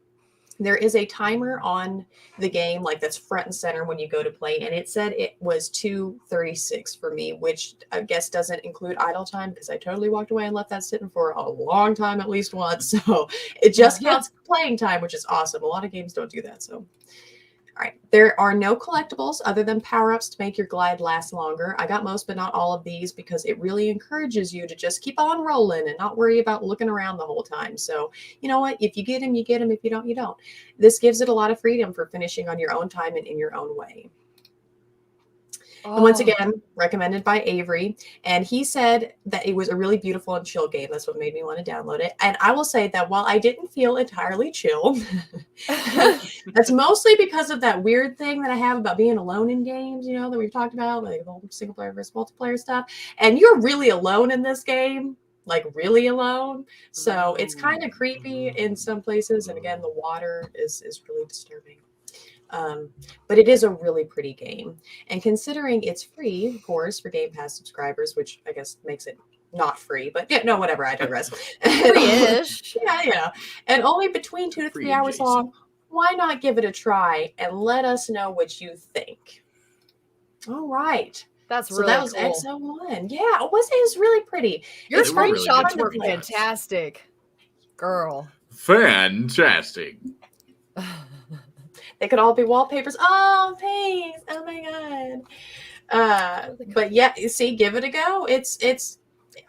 S1: there is a timer on the game, that's front and center when you go to play. And it said it was 2:36 for me, which I guess doesn't include idle time because I totally walked away and left that sitting for a long time, at least once. So it just counts playing time, which is awesome. A lot of games don't do that. So. All right. There are no collectibles other than power-ups to make your glide last longer. I got most, but not all of these because it really encourages you to just keep on rolling and not worry about looking around the whole time. So, you know what? If you get them, you get them. If you don't, you don't. This gives it a lot of freedom for finishing on your own time and in your own way. And once
S2: Oh.
S1: again, recommended by Avery. And he said that it was a really beautiful and chill game. That's what made me want to download it. And I will say that while I didn't feel entirely chill, that's mostly because of that weird thing that I have about being alone in games, that we've talked about, like the whole single player versus multiplayer stuff. And you're really alone in this game, like really alone. So it's kind of creepy in some places. And again, the water is really disturbing. But it is a really pretty game. And considering it's free, of course, for Game Pass subscribers, which I guess makes it not free, but yeah, no, whatever, I digress.
S2: Free-ish.
S1: Yeah. And only between 2 to 3 hours long. Why not give it a try and let us know what you think? All right.
S2: That's
S1: So
S2: really
S1: that was
S2: cool.
S1: Exo One. Yeah, it was really pretty.
S2: Your
S3: They were really
S2: screenshots
S3: good
S2: were
S3: screenshots.
S2: fantastic, girl.
S3: Fantastic.
S1: They could all be wallpapers. Oh, thanks. Oh my god. But yeah, you see, give it a go. It's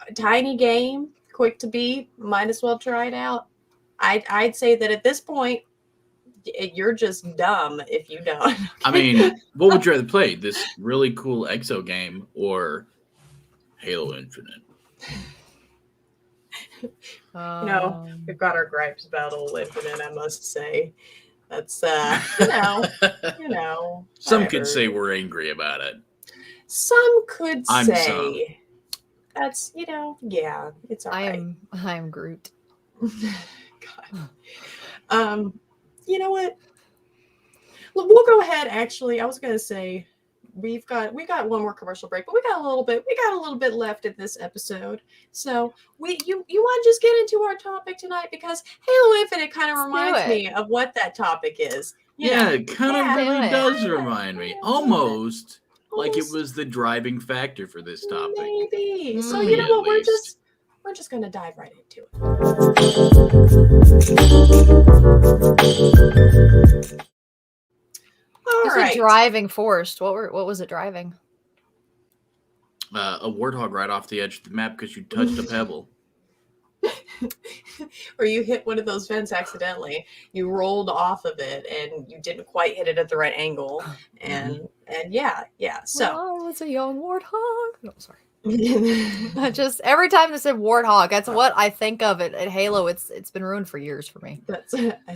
S1: a tiny game, quick to beat. Might as well try it out. I'd say that at this point, you're just dumb if you don't.
S3: I mean, what would you rather play? This really cool Exo game or Halo Infinite?
S1: We've got our gripes about old Infinite, I must say. That's
S3: Some
S1: whatever.
S3: could say we're angry about it.
S1: Some could
S3: I'm
S1: say that's yeah, it's all right.
S2: I am Groot.
S1: God. You know what? We'll go ahead. Actually, I was going to say we got one more commercial break, but we got a little bit left in this episode. So you want to just get into our topic tonight, because Halo Infinite kind of reminds me of what that topic is.
S3: It kind of really
S2: do it.
S3: does remind me, almost like it was the driving factor for this topic.
S1: Maybe. So
S3: Me,
S1: you know
S3: at
S1: what?
S3: least.
S1: We're just going to dive right into it. All
S2: It's
S1: right.
S2: a driving force. What was it driving?
S3: A warthog right off the edge of the map because you touched a pebble.
S1: Or you hit one of those vents accidentally. You rolled off of it and you didn't quite hit it at the right angle. And yeah. So
S2: When I was a young warthog. No, sorry. Just every time they said warthog, that's what I think of it at Halo. It's been ruined for years for me.
S1: I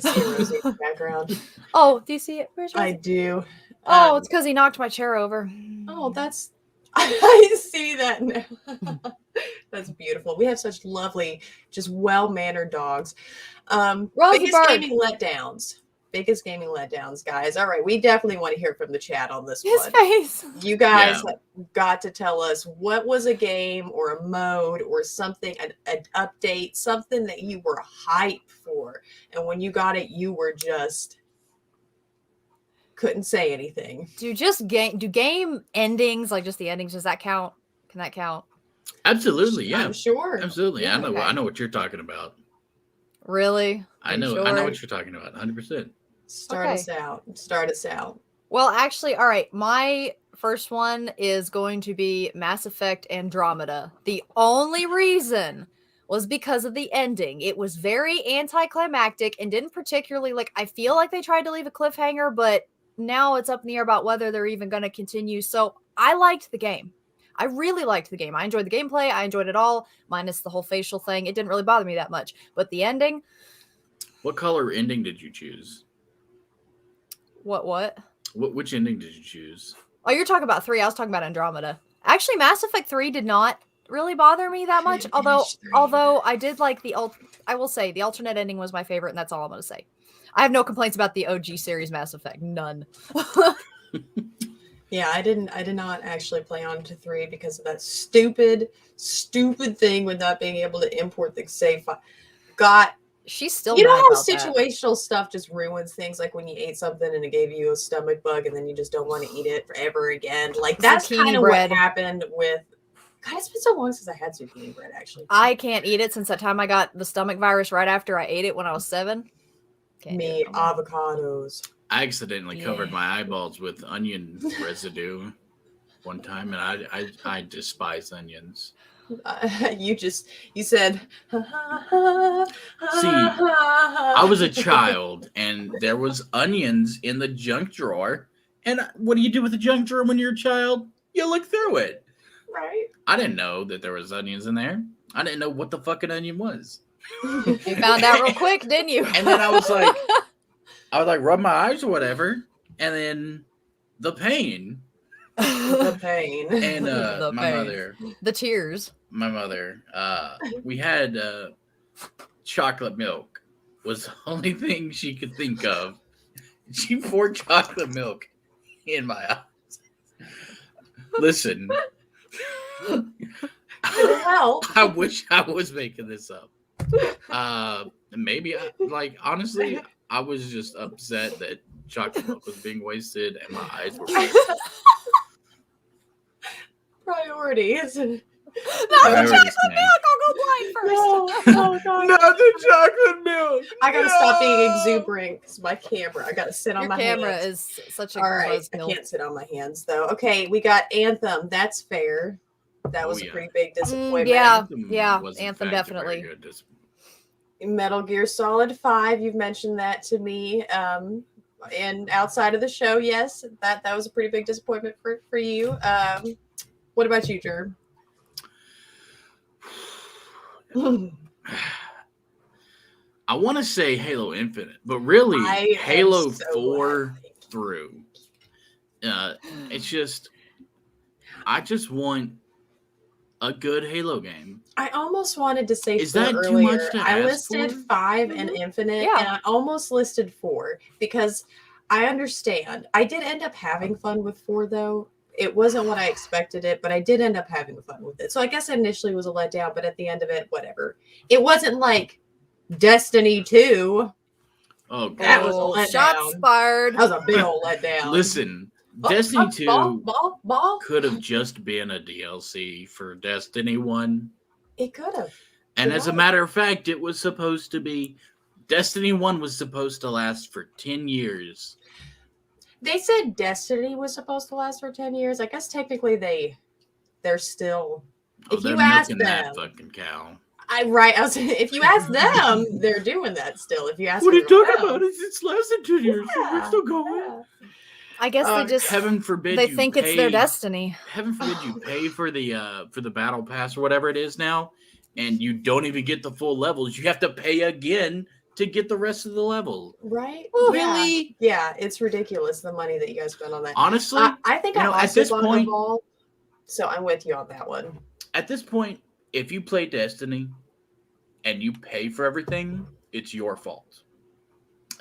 S1: see Rosie in the background.
S2: Oh, do you see it? Where's
S1: I
S2: Rosie?
S1: do.
S2: Oh, it's because he knocked my chair over.
S1: Oh, that's I see that now. That's beautiful. We have such lovely, just well-mannered dogs. Biggest gaming letdowns, guys. All right, we definitely want to hear from the chat on this
S2: His
S1: one.
S2: face.
S1: You guys got to tell us what was a game or a mode or something, an update, something that you were hyped for, and when you got it, you were just couldn't say anything.
S2: Do game endings, like just the endings, does that count? Can that count?
S3: Absolutely, yeah.
S1: I'm sure.
S3: Absolutely.
S1: Yeah,
S3: I know what you're talking about.
S2: Really?
S3: I know what you're talking about. 100%.
S1: Start us out.
S2: Well, actually, all right. My first one is going to be Mass Effect Andromeda. The only reason was because of the ending. It was very anticlimactic and didn't particularly I feel like they tried to leave a cliffhanger, but now it's up in the air about whether they're even going to continue. So I liked the game. I really liked the game. I enjoyed the gameplay. I enjoyed it all, minus the whole facial thing. It didn't really bother me that much. But the ending.
S3: What color ending did you choose?
S2: What?
S3: Which ending did you choose?
S2: Oh, you're talking about 3. I was talking about Andromeda. Actually, Mass Effect 3 did not really bother me that much. Although I did like I will say the alternate ending was my favorite, and that's all I'm going to say. I have no complaints about the OG series Mass Effect. None.
S1: Yeah, I did not actually play on to 3 because of that stupid thing with not being able to import the save file.
S2: She's still
S1: You know
S2: mad
S1: how
S2: about
S1: situational stuff just ruins things, like when you ate something and it gave you a stomach bug and then you just don't want to eat it forever again. Like that's
S2: Zucchini
S1: kind of
S2: bread.
S1: what happened with God, it's been so long since I had zucchini bread, actually.
S2: I can't eat it since that time I got the stomach virus right after I ate it when I was 7.
S1: Me, avocados.
S3: I accidentally covered my eyeballs with onion residue one time, and I despise onions.
S1: You said.
S3: See, I was a child, and there was onions in the junk drawer. And what do you do with the junk drawer when you're a child? You look through it.
S1: Right.
S3: I didn't know that there was onions in there. I didn't know what the fuck an onion was.
S2: You found out real quick, didn't you?
S3: And then I was like, rub my eyes or whatever. And then the pain.
S1: The pain.
S3: And
S2: The
S3: my
S2: pain.
S3: mother.
S2: The tears.
S3: My mother. We had chocolate milk was the only thing she could think of. She poured chocolate milk in my eyes. Listen. I wish I was making this up. Maybe honestly, I was just upset that chocolate milk was being wasted and my eyes were red.
S1: Priorities.
S2: Not the chocolate milk. I'll go blind first.
S1: No, God.
S3: Not the chocolate milk.
S1: I gotta stop being exuberant because my camera. I gotta sit on my hands.
S2: Your camera is such a
S1: all right. I can't sit on my hands though. Okay, we got Anthem. That's fair. That was a pretty big disappointment.
S2: Anthem definitely.
S1: Metal Gear Solid 5. You've mentioned that to me. And outside of the show, yes, that was a pretty big disappointment for you. What about you, Jerm?
S3: I want to say Halo Infinite, but really Halo 4 through. It's just, I just want a good Halo game.
S1: I almost wanted to say
S3: is
S1: 4
S3: that
S1: earlier.
S3: too much to
S1: I
S3: ask
S1: listed
S3: for?
S1: 5 and Infinite, and I almost listed 4 because I understand. I did end up having fun with 4 though. It wasn't what I expected it, but I did end up having fun with it. So I guess initially it was a letdown, but at the end of it, whatever. It wasn't like Destiny 2.
S3: Oh, God.
S1: That was a letdown.
S2: Shots fired.
S1: That was a big old letdown.
S3: Listen, Destiny 2 could have just been a DLC for Destiny 1.
S1: It could have.
S3: And as a matter of fact, it was supposed to be, Destiny 1 was supposed to last for 10 years.
S1: They said Destiny was supposed to last for 10 years. I guess technically they're still. If you ask them,
S3: that fucking cow.
S1: If you ask them, they're doing that still. If you ask,
S3: what are you talking about? It's lasted 2 years.
S1: Yeah,
S3: We're still going.
S1: Yeah.
S2: I guess they just
S3: heaven forbid
S2: they
S3: you
S2: think
S3: pay,
S2: it's their destiny.
S3: Heaven forbid you pay for the battle pass or whatever it is now, and you don't even get the full levels. You have to pay again to get the rest of the level.
S1: Right?
S3: Really?
S1: Yeah, it's ridiculous the money that you guys spend on that.
S3: Honestly,
S1: I think I'm
S3: at this point,
S1: involved, so I'm with you on that one.
S3: At this point, if you play Destiny and you pay for everything, it's your fault.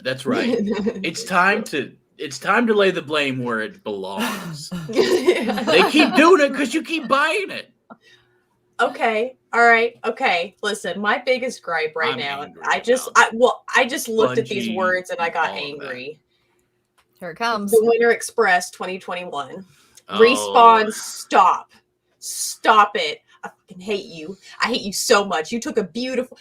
S3: That's right. It's time to lay the blame where it belongs. They keep doing it because you keep buying it.
S1: Okay. All right. Okay. Listen, my biggest gripe now. I just looked at these words and I got angry.
S2: Here it comes.
S1: The Winter Express 2021. Oh. Respawn, stop. Stop it. I fucking hate you. I hate you so much. You took a beautiful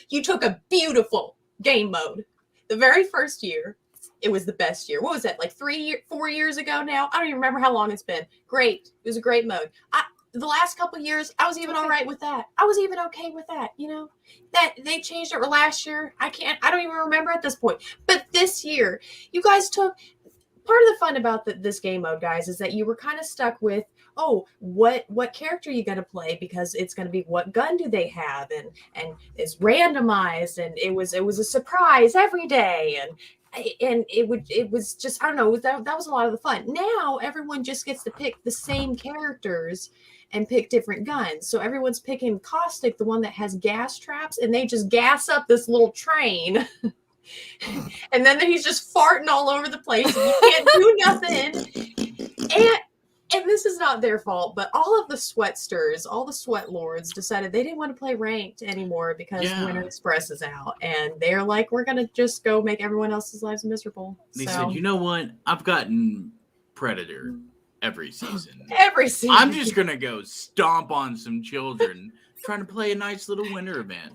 S1: game mode. The very first year, it was the best year. What was that? Like 4 years ago now? I don't even remember how long it's been. Great. It was a great mode. The last couple of years, I was even all right with that. I was even okay with that, that they changed it last year. I don't even remember at this point. But this year, you guys took part of the fun about this game mode, guys, is that you were kind of stuck with, what character are you going to play? Because it's going to be what gun do they have? And it's randomized, and it was a surprise every day. And it was just, I don't know, that was a lot of the fun. Now everyone just gets to pick the same characters and pick different guns. So everyone's picking Caustic, the one that has gas traps, and they just gas up this little train. And then he's just farting all over the place. And you can't do nothing. And this is not their fault, but all of the sweatsters, all the sweat lords decided they didn't want to play ranked anymore because Winter Express is out. And they're like, we're going to just go make everyone else's lives miserable.
S3: They said, you know what? I've gotten Predator every season. I'm just going to go stomp on some children trying to play a nice little winter event.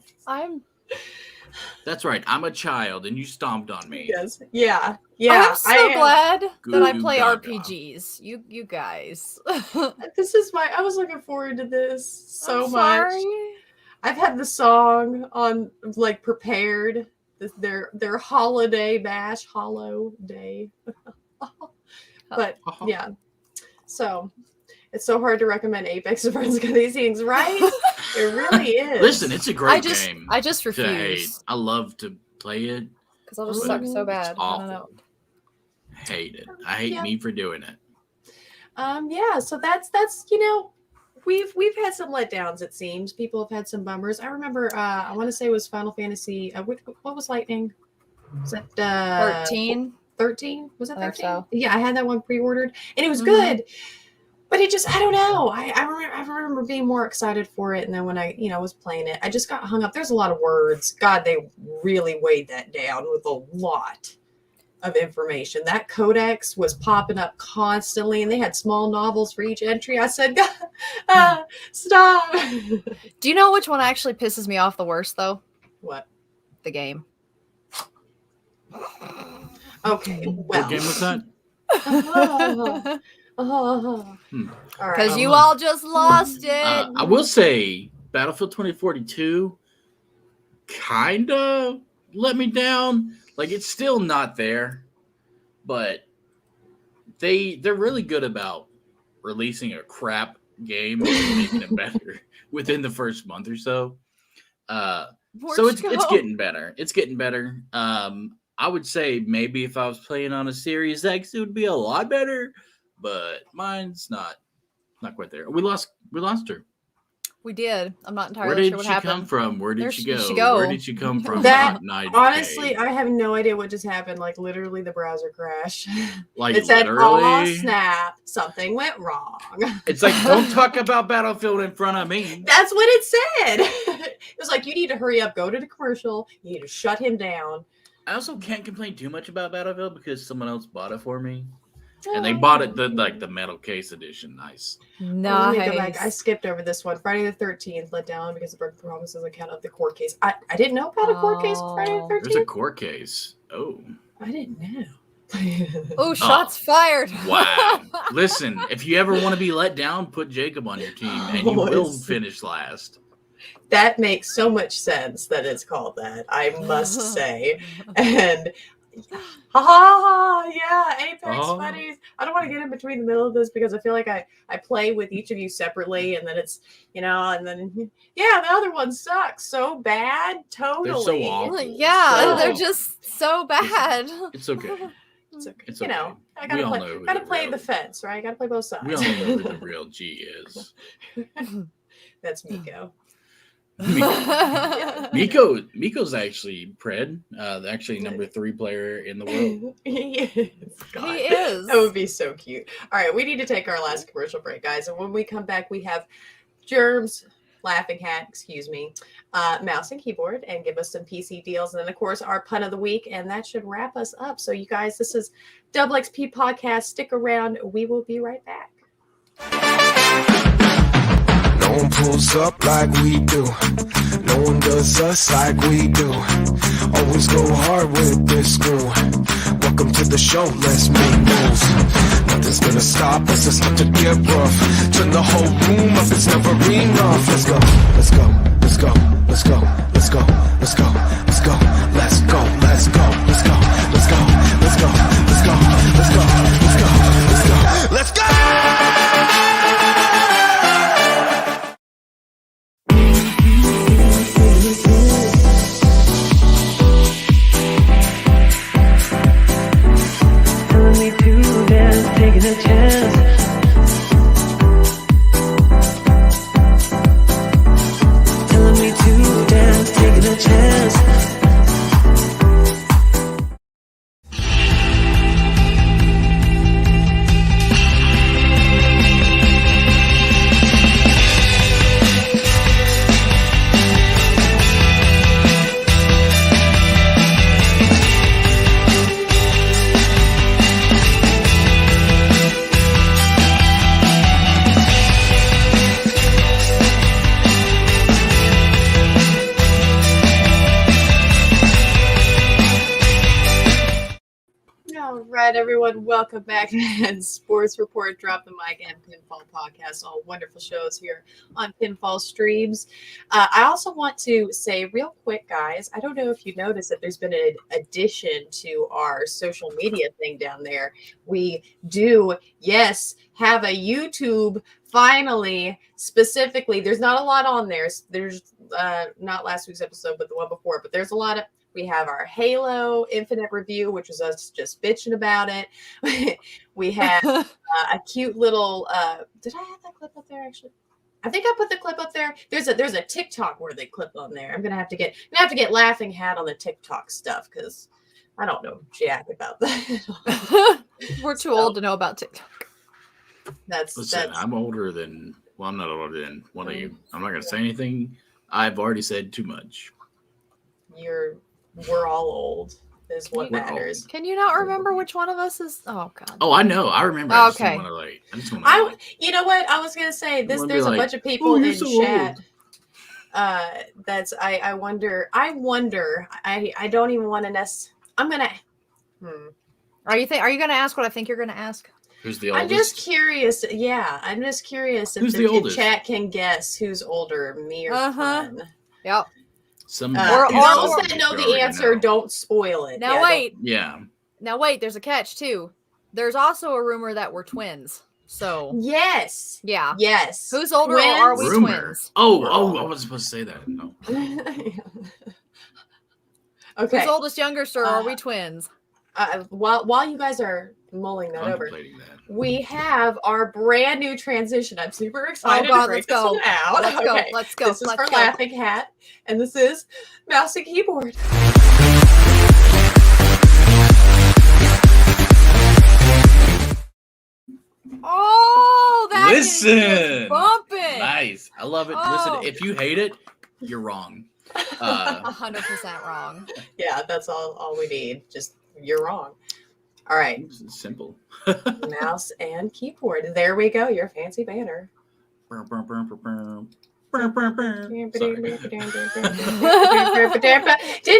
S3: That's right. I'm a child, and you stomped on me.
S1: Yes. Yeah.
S2: I'm so glad that I play RPGs. You guys.
S1: I was looking forward to this so much. I've had the song on prepared. Their holiday bash, hollow day. But yeah. So It's so hard to recommend Apex to friends because these things, right? It really is.
S3: Listen, it's a great game.
S2: I just
S3: to hate.
S2: refuse.
S3: I love to play it.
S2: Because I'll just suck so
S3: It's
S2: bad. I don't know.
S3: awful. Hate it. I hate me for doing it.
S1: Yeah, so that's we've had some letdowns, it seems. People have had some bummers. I remember I want to say it was Final Fantasy what was Lightning? Was it
S2: 13?
S1: 13? Was it 13?
S2: So.
S1: Yeah, I had that one pre-ordered and it was good. But it just, I don't know. I remember being more excited for it, and then when I was playing it, I just got hung up. There's a lot of words. God, they really weighed that down with a lot of information. That codex was popping up constantly, and they had small novels for each entry. I said, stop.
S2: Do you know which one actually pisses me off the worst, though?
S1: What?
S2: The game.
S1: Okay, well.
S3: What game was that?
S2: Because you all just lost it.
S3: I will say Battlefield 2042 kind of let me down. Like, it's still not there, but they're really good about releasing a crap game and making it better within the first month or so. So it's getting better. It's getting better. I would say maybe if I was playing on a Series X, it would be a lot better. But mine's not quite there. We lost her.
S2: We did. I'm not entirely sure what happened.
S3: Where did she come from? Where did she go?
S2: go?
S3: Where did she come from?
S1: That honestly, I have no idea what just happened. Like literally, the browser crashed.
S3: Like
S1: it said,
S3: literally?
S1: "Oh snap! Something went wrong."
S3: It's like, don't talk about Battlefield in front of me.
S1: That's what it said. It was like, you need to hurry up, go to the commercial. You need to shut him down.
S3: I also can't complain too much about Battlefield because someone else bought it for me. And they bought it the metal case edition. Nice.
S2: Nice.
S1: Let me go back. I skipped over this one. Friday the 13th let down because the broken promises account of the court case. I didn't know about a court case on Friday the 13th.
S3: There's a court case. Oh.
S1: I didn't know.
S2: Oh, shots fired.
S3: Wow. Listen, if you ever want to be let down, put Jacob on your team and you will finish last.
S1: That makes so much sense that it's called that, I must say. And yeah, Apex buddies. I don't want to get in between the middle of this because I feel like I play with each of you separately, and then it's and then the other one sucks so bad. Totally.
S3: They're so awful.
S2: Yeah, they're just so bad.
S3: It's okay.
S1: It's okay.
S3: It's okay.
S1: I gotta play the fence, right? I gotta play both sides.
S3: We all know who the real G is.
S1: That's Miko.
S3: Miko's actually Pred, actually number 3 player in the world.
S1: He
S2: is.
S1: That would be so cute. All right, we need to take our last commercial break, guys. And when we come back, we have Germs, Laughing Hat, mouse and keyboard, and give us some PC deals. And then, of course, our pun of the week. And that should wrap us up. So, you guys, this is DoubleXP Podcast. Stick around. We will be right back.
S4: No one pulls up like we do. No one does us like we do. Always go hard with this crew. Welcome to the show, let's make moves. Nothing's gonna stop us, it's not to get rough. Turn the whole room up, it's never enough. Let's go, let's go, let's go, let's go, let's go, let's go, let's go, let's go, let's go, let's go, let's go, let's go, let's go, let's go, let's go, let's go, let's go.
S5: Taking a chance. Telling me to dance, taking a chance.
S1: Everyone, welcome back and Sports Report, Drop the Mic, and Pinfall Podcast, all wonderful shows here on Pinfall Streams. I also want to say real quick, guys, I don't know if you noticed that there's been an addition to our social media thing down there. We do, yes, have a YouTube finally, specifically, there's not a lot on there. There's not last week's episode, but the one before. But there's a lot of. We have our Halo Infinite review, which was us just bitching about it. We have a cute little. Did I have that clip up there actually? I think I put the clip up there. There's a TikTok worthy clip on there. I'm gonna have to get Laughing Hat on the TikTok stuff because I don't know jack about that.
S2: We're too old to know about TikTok.
S3: Listen, I'm older than. Well, I'm not older than one of you. I'm not gonna say anything. I've already said too much.
S1: We're all old. Is what
S3: We're
S1: matters.
S3: old.
S2: Can you not remember which one of us is? Oh God.
S3: Oh, I know. I remember.
S2: Okay.
S1: You know what I was gonna say? There's a bunch of people in chat. That's I wonder. I don't even want to I'm gonna.
S2: Are you gonna ask what I think you're gonna ask?
S3: Who's the oldest?
S1: I'm just curious. Yeah, I'm just curious if the chat can guess who's older, me or Fun.
S2: Yep.
S1: Those that know the answer, don't spoil it.
S2: Now wait.
S3: Yeah.
S2: Now wait. There's a catch too. There's also a rumor that we're twins. So
S1: yes.
S2: Yeah.
S1: Yes.
S2: Who's older? Or are we twins?
S3: Oh! I wasn't supposed to say that. No.
S1: Okay.
S2: Who's oldest, youngest, or are we twins?
S1: While you guys are mulling that over, we have our brand new transition. I'm super excited to break this one out.
S2: Let's go.
S1: This is for Laughing Hat, and this is mouse and keyboard.
S2: Oh, that
S3: is
S2: bumping.
S3: Nice. I love it.
S2: Oh.
S3: Listen, if you hate it, you're wrong.
S2: 100% wrong.
S1: Yeah, that's all we need. Just you're wrong. All right.
S3: It's simple.
S1: Mouse and keyboard. There we go. Your fancy banner.
S3: Didn't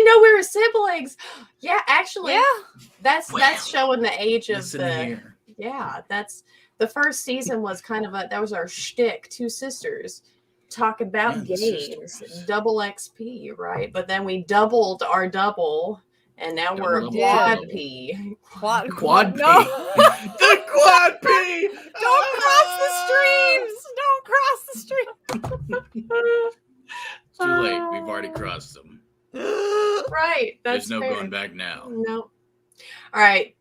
S3: know
S1: we were siblings. Yeah, actually.
S2: Yeah.
S1: That's showing the age of
S3: here.
S1: Yeah, that's the first season was kind of that was our shtick. Two sisters talk about games. DoubleXP, right? But then we doubled our double. And now we're a quad P.
S3: Quad P.
S2: No.
S3: The quad P.
S2: Don't cross the streams. Don't cross the streams.
S3: It's too late. We've already crossed them.
S1: Right.
S3: There's no going back now.
S1: No. All right.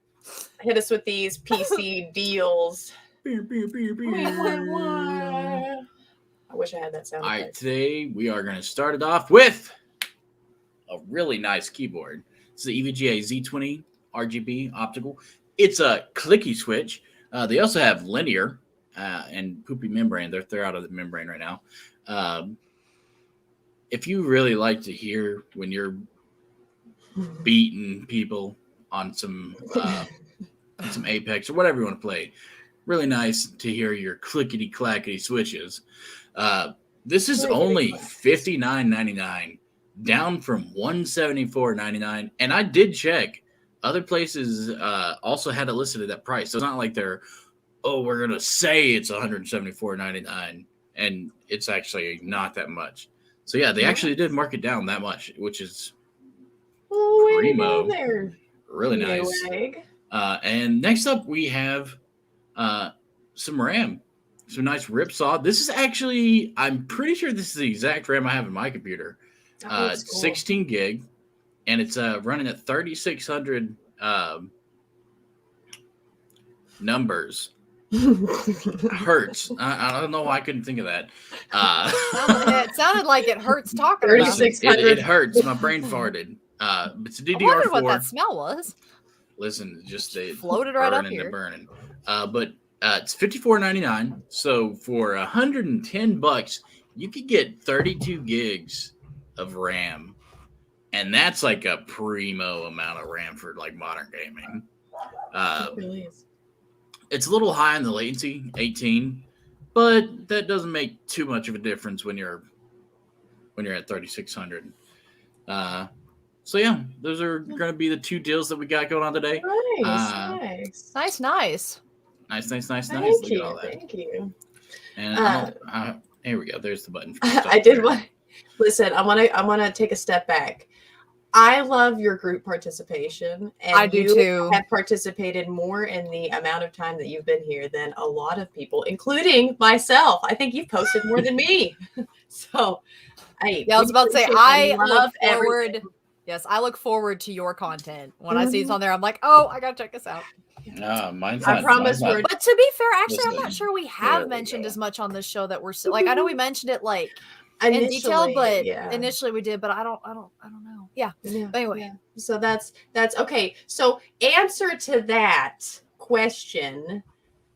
S1: Hit us with these PC deals. I wish I had that sound.
S3: All right. Today we are going to start it off with a really nice keyboard. It's the EVGA Z20 RGB optical. It's a clicky switch. They also have linear and poopy membrane. They're out of the membrane right now. If you really like to hear when you're beating people on some Apex or whatever you want to play, really nice to hear your clickety clackety switches. This is only $59.99. Down from $174.99, and I did check. Other places also had it listed at that price, so it's not like we're gonna say it's $174.99, and it's actually not that much. So yeah, they actually did mark it down that much, which is primo, really nice. And next up, we have some RAM, some nice ripsaw. This is actually, I'm pretty sure this is the exact RAM I have in my computer. 16 gig, and it's running at 3,600 numbers. Hertz. I don't know why I couldn't think of that.
S2: It sounded like it hurts talking about it.
S3: It hurts. My brain farted. It's a DDR4.
S2: I wondered what that smell was.
S3: Listen, just they
S2: floated right up here.
S3: Burning. But it's $54.99. So for $110, you could get 32 gigs of RAM, and that's like a primo amount of RAM for like modern gaming.
S1: It really is.
S3: It's a little high in the latency, 18, but that doesn't make too much of a difference when you're at 3,600. So yeah, those are going to be the two deals that we got going on today.
S1: Nice.
S3: Nice.
S1: Thank you. Thank you.
S3: And here we go. There's the button.
S1: I did want. Listen, I want to take a step back. I love your group participation, and
S2: I do
S1: you
S2: too.
S1: have participated more in the amount of time that you've been here than a lot of people, including myself. I think you've posted more than me. So,
S2: I was about to say,
S1: appreciate
S2: I
S1: love
S2: look
S1: everything.
S2: forward. Yes, I look forward to your content. When I see it's
S1: Mhm.
S2: on there, I'm like, oh, I gotta check this out.
S3: Mine's
S1: I
S3: not.
S1: promise
S3: mine's not-
S1: we're-
S2: But to be fair, actually, I'm
S3: Listen,
S2: not sure we
S3: there
S2: have
S3: we
S2: mentioned
S3: go.
S2: as much on this show that we're like. I know we mentioned it like in detail,
S1: Initially,
S2: but
S1: yeah.
S2: initially we did. But I don't know. Yeah.
S1: Yeah,
S2: But anyway.
S1: yeah. So that's okay. So answer to that question,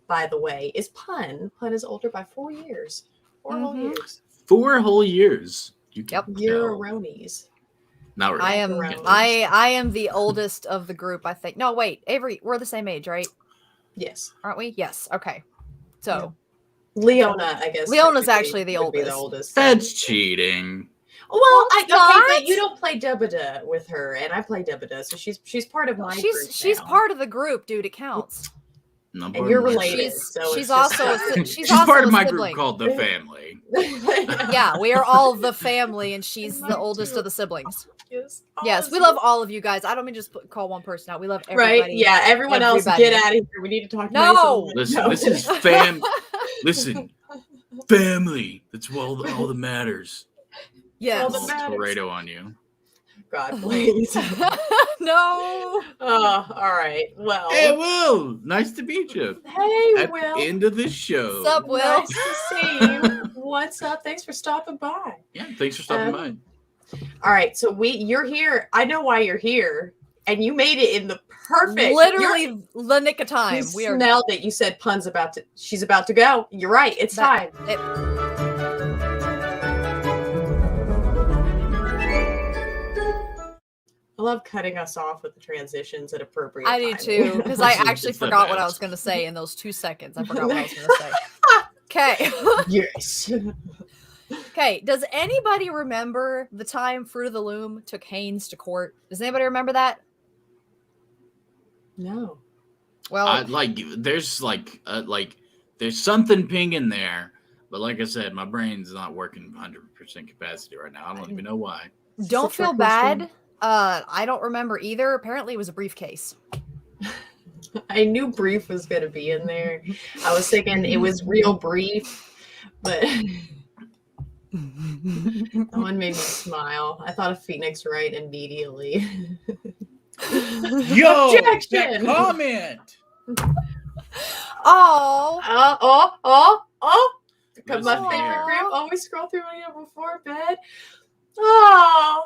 S1: by the way, is Pun. Pun is older by 4 years. 4 whole
S2: Mhm.
S1: years.
S3: 4 whole years. You can
S2: Yep.
S1: You're
S3: tell.
S1: erroneous.
S3: Not really.
S2: I am
S1: Around.
S2: I am the oldest of the group, I think. No, wait, Avery, we're the same age, right?
S1: Yes.
S2: Aren't we? Yes. Okay. So
S1: Leona, I guess.
S2: Leona's
S1: technically
S2: actually the
S1: would be
S2: oldest.
S3: That's cheating.
S1: Well,
S2: it's
S1: okay,
S2: not.
S1: but you don't play Dubba with her, and I play Dubba, so she's part of my group
S2: she's
S1: now.
S2: part of the group, dude. It counts.
S3: No,
S1: And
S3: part
S1: you're
S3: of my
S1: related,
S3: group.
S1: so
S2: She's
S1: it's just-
S2: also she's
S3: She's
S2: also
S3: part of
S2: a
S3: my
S2: sibling.
S3: group called the family.
S2: Yeah, we are all the family, and she's
S1: And
S2: the
S1: mine
S2: oldest
S1: too.
S2: of the siblings.
S1: Yes,
S2: Yes, we love all of you guys. I don't mean just call one person out. We love everybody.
S1: Right? Yeah, everyone else,
S2: Everybody.
S1: get out of here. We need to talk to
S2: No!
S1: Mason.
S3: Listen,
S1: No.
S3: this is Listen, family. That's all that matters.
S2: Yes.
S1: All that
S3: I'll
S1: matters.
S3: Toreto on you.
S1: God, please.
S2: No.
S1: All right. Well.
S3: Hey, Will. Nice to meet you.
S1: Hey,
S3: At
S1: Will.
S3: the end of this show.
S2: What's up, Will?
S1: Nice to see you. What's up? Thanks for stopping by.
S3: Yeah, thanks for stopping by.
S1: All right, so you're here. I know why you're here, and you made it in the perfect.
S2: Literally the nick of
S1: You
S2: time. We are
S1: smelled it. You said Pun's she's about to go. You're right. It's time. I love cutting us off with the transitions at appropriate
S2: I do
S1: timing.
S2: too, because I
S3: It's
S2: actually
S3: the
S2: forgot what I
S3: best.
S2: was going to say in those 2 seconds. I forgot what I was going to say. Okay.
S1: Yes.
S2: Okay. Does anybody remember the time Fruit of the Loom took Haynes to court? Does anybody remember that?
S1: No.
S2: Well,
S3: There's there's something pinging there, but like I said, my brain's not working 100% capacity right now. I don't even know why.
S2: don't
S1: It's a
S2: feel
S1: trick
S2: bad.
S1: question.
S2: I don't remember either. Apparently, it was a briefcase.
S1: I knew brief was going to be in there. I was thinking it was real brief, but that one made me smile. I thought of Phoenix Wright immediately.
S3: Yo,
S1: Objection!
S3: that comment.
S2: Oh,
S1: Because
S3: Listen
S1: my favorite
S3: here.
S1: group always scroll through it before bed. Oh,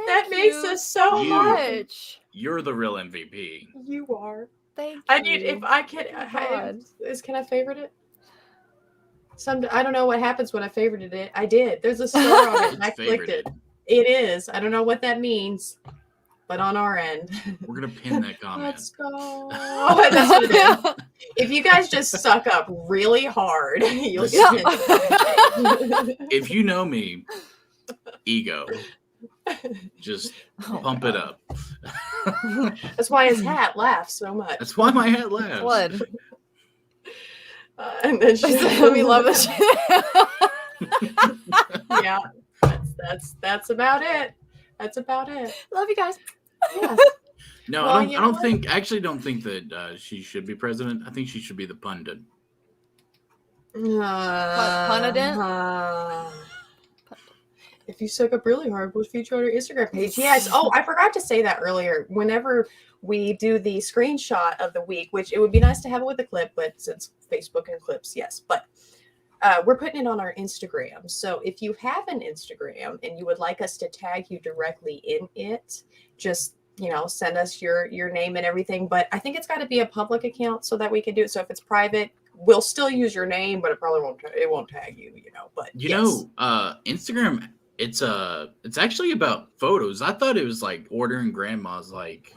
S1: that makes us so
S3: You.
S2: much.
S3: You're the real MVP.
S1: You are.
S2: Thank you.
S1: I need if I can.
S2: Oh, God.
S1: Can I favorite it? I don't know what happens when I favorited it. I did. There's a star on it, and I
S3: It's
S1: clicked it.
S3: favorited.
S1: It is. I don't know what that means, but on our end,
S3: We're gonna pin that comment.
S1: let's go. That's what it is. If you guys just suck up really hard, you'll get it.
S3: If you know me, ego, just
S2: Oh,
S3: pump it up.
S1: That's why his hat laughs so much.
S3: That's why my hat laughs.
S2: Blood.
S1: And then
S2: We love this.
S1: Yeah, that's about it. That's about it.
S2: Love you guys.
S1: Yeah.
S3: No,
S1: Well,
S3: I
S1: you
S3: don't
S1: know
S3: think. Actually, don't think that she should be president. I think she should be the pundit.
S1: Punadent? If you suck up really hard, we'll feature on our Instagram page. Yes. Oh, I forgot to say that earlier. Whenever we do the screenshot of the week, which it would be nice to have it with a clip, but since Facebook and clips, yes. But we're putting it on our Instagram. So if you have an Instagram and you would like us to tag you directly in it, just send us your name and everything. But I think it's got to be a public account so that we can do it. So if it's private, we'll still use your name, but it probably won't tag you. But
S3: Instagram. It's actually about photos. I thought it was like ordering grandma's like.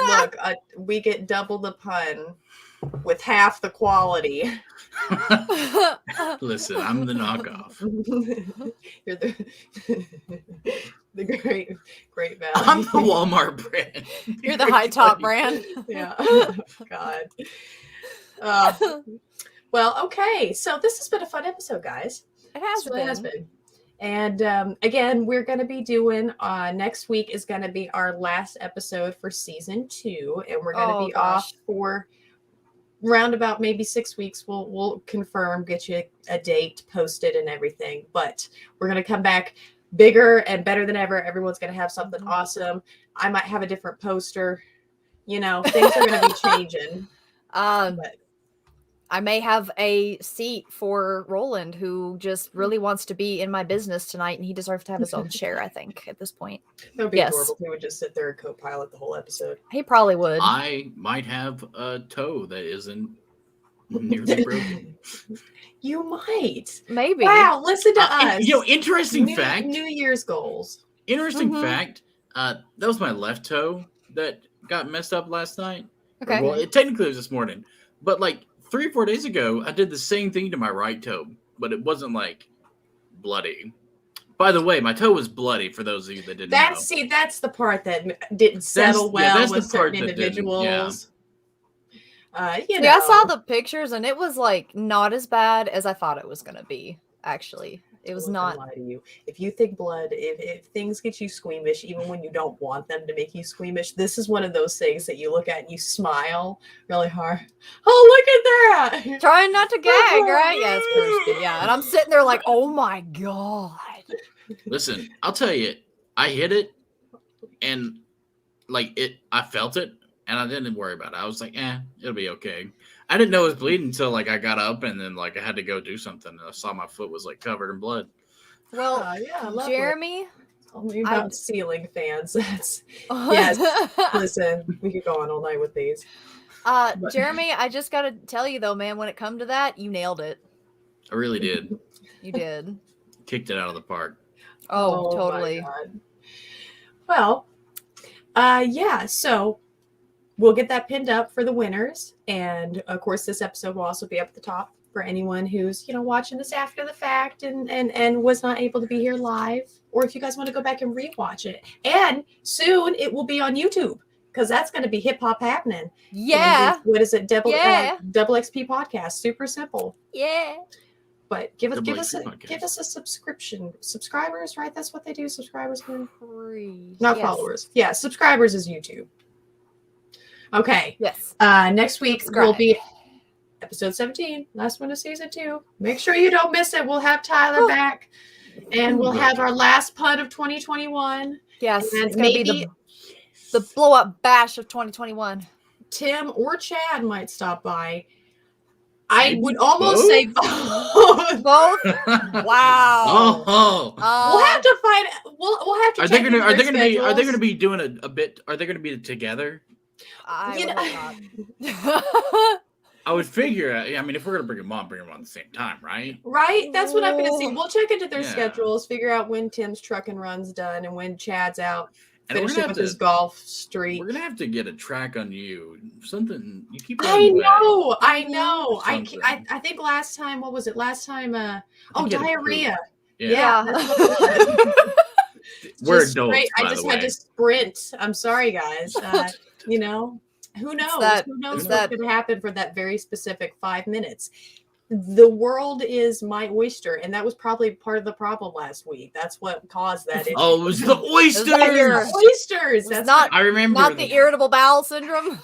S1: Look, we get double the pun with half the quality.
S3: Listen, I'm the knockoff.
S1: You're the great value.
S3: I'm the Walmart brand.
S2: You're the high top brand.
S1: Yeah. God. Well, okay. So this has been a fun episode, guys.
S2: It has
S1: This really
S2: been.
S1: has been. And again, we're going to be doing next week is going to be our last episode for season 2, and we're going to be off for round about maybe 6 weeks. We'll confirm, get you a date posted and everything. But we're going to come back bigger and better than ever. Everyone's going to have something awesome. I might have a different poster. You know, things are going to be changing. But
S2: I may have a seat for Roland, who just really wants to be in my business tonight, and he deserves to have his own share, I think, at this point.
S1: that would be adorable. He would just sit there and co-pilot the whole episode.
S2: He probably would.
S3: I might have a toe that isn't nearly broken.
S1: You might.
S2: Maybe.
S1: Wow, listen to us.
S3: You know, interesting fact.
S1: New Year's goals.
S3: Interesting fact. That was my left toe that got messed up last night.
S2: Okay.
S3: Well, it technically was this morning, but like 3 or 4 days ago, I did the same thing to my right toe, but it wasn't like bloody. By the way, my toe was bloody for those of you that didn't know.
S1: See, that's the part that didn't settle well with certain individuals. You know.
S2: Yeah, I saw the pictures, and it was like not as bad as I thought it was going to be. Actually, it was not.
S1: Lie to you. If you think blood, if things get you squeamish, even when you don't want them to make you squeamish, this is one of those things that you look at and you smile really hard. Oh, look at that!
S2: Trying not to gag, right? Yeah, it's Kirsty. Yeah, and I'm sitting there like, oh my god.
S3: Listen, I'll tell you, I hit it, and like I felt it, and I didn't worry about it. I was like, it'll be okay. I didn't know it was bleeding until like I got up and then like I had to go do something. And I saw my foot was like covered in blood.
S2: Well, Jeremy,
S1: tell me about ceiling fans. Yes. Listen, we could go on all night with these.
S2: Jeremy, I just gotta tell you though, man, when it come to that, you nailed it.
S3: I really did.
S2: You did.
S3: Kicked it out of the park.
S2: Oh totally.
S1: Well, yeah, so we'll get that pinned up for the winners. And of course, this episode will also be up at the top for anyone who's, watching this after the fact and was not able to be here live. Or if you guys want to go back and rewatch it. And soon it will be on YouTube, because that's going to be hip hop happening.
S2: Yeah.
S1: What is it? DoubleXP podcast. Super simple.
S2: Yeah.
S1: But give us a subscription. Subscribers, right? That's what they do. Subscribers, not followers. Yeah, subscribers is YouTube. Okay.
S2: Yes.
S1: Next week will be episode 17, last one of season 2. Make sure you don't miss it. We'll have Tyler back, and we'll have our last punt of 2021.
S2: Yes,
S1: and
S2: it's gonna be the blow up bash of 2021.
S1: Tim or Chad might stop by. I would almost say both.
S2: Both. Wow.
S1: We'll have to find. We'll have to.
S3: Are they gonna be doing a bit? Are they gonna be together?
S2: I
S3: would figure. I mean, if we're gonna bring them on at the same time, right?
S1: Right. That's what I'm gonna see. We'll check into their schedules, figure out when Tim's trucking run's done and when Chad's out. Finish up with his golf streak.
S3: We're gonna have to get a track on you. Something you keep.
S1: I know. I think last time. What was it? Last time. Diarrhea. Yeah.
S3: We're adults.
S1: I just had to sprint. I'm sorry, guys. Who knows? Who knows what's going to happen for that very specific 5 minutes? The world is my oyster, and that was probably part of the problem last week. That's what caused that issue.
S3: Oh, it was the oysters.
S1: Oysters. That's
S2: not.
S3: I remember.
S2: Not the irritable bowel syndrome.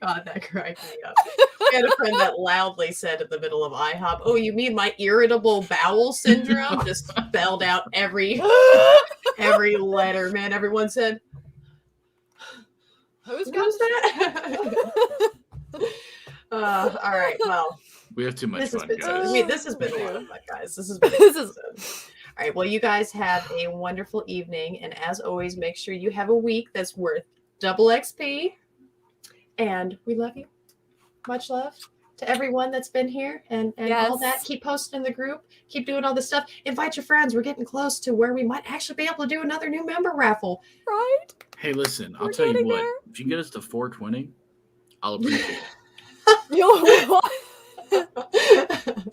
S1: God, that cracked me up. I had a friend that loudly said in the middle of IHOP, "Oh, you mean my irritable bowel syndrome?" Just spelled out every letter. Man, everyone said, "Who's that?" All right. Well,
S3: we have too much fun, guys.
S1: This has been a lot of fun, guys. This has been. All right. Well, you guys have a wonderful evening, and as always, make sure you have a week that's worth double XP. And we love you. Much love to everyone that's been here and all that. Keep posting in the group. Keep doing all this stuff. Invite your friends. We're getting close to where we might actually be able to do another new member raffle. Right?
S3: Hey, listen, I'll tell you what. If you get us to 420, I'll appreciate it.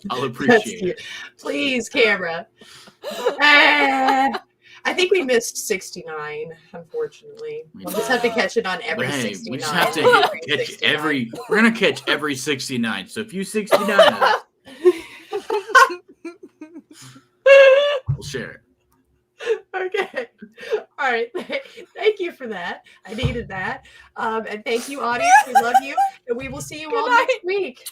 S3: I'll appreciate it.
S1: Please, camera. I think we missed 69, unfortunately. We'll just have to catch it on every 69.
S3: We just have to catch every. We're gonna catch every 69. So if you 69, share it.
S1: Okay. All right. Thank you for that. I needed that. And thank you, audience. We love you. And we will see you
S2: Good
S1: all
S2: night.
S1: next week.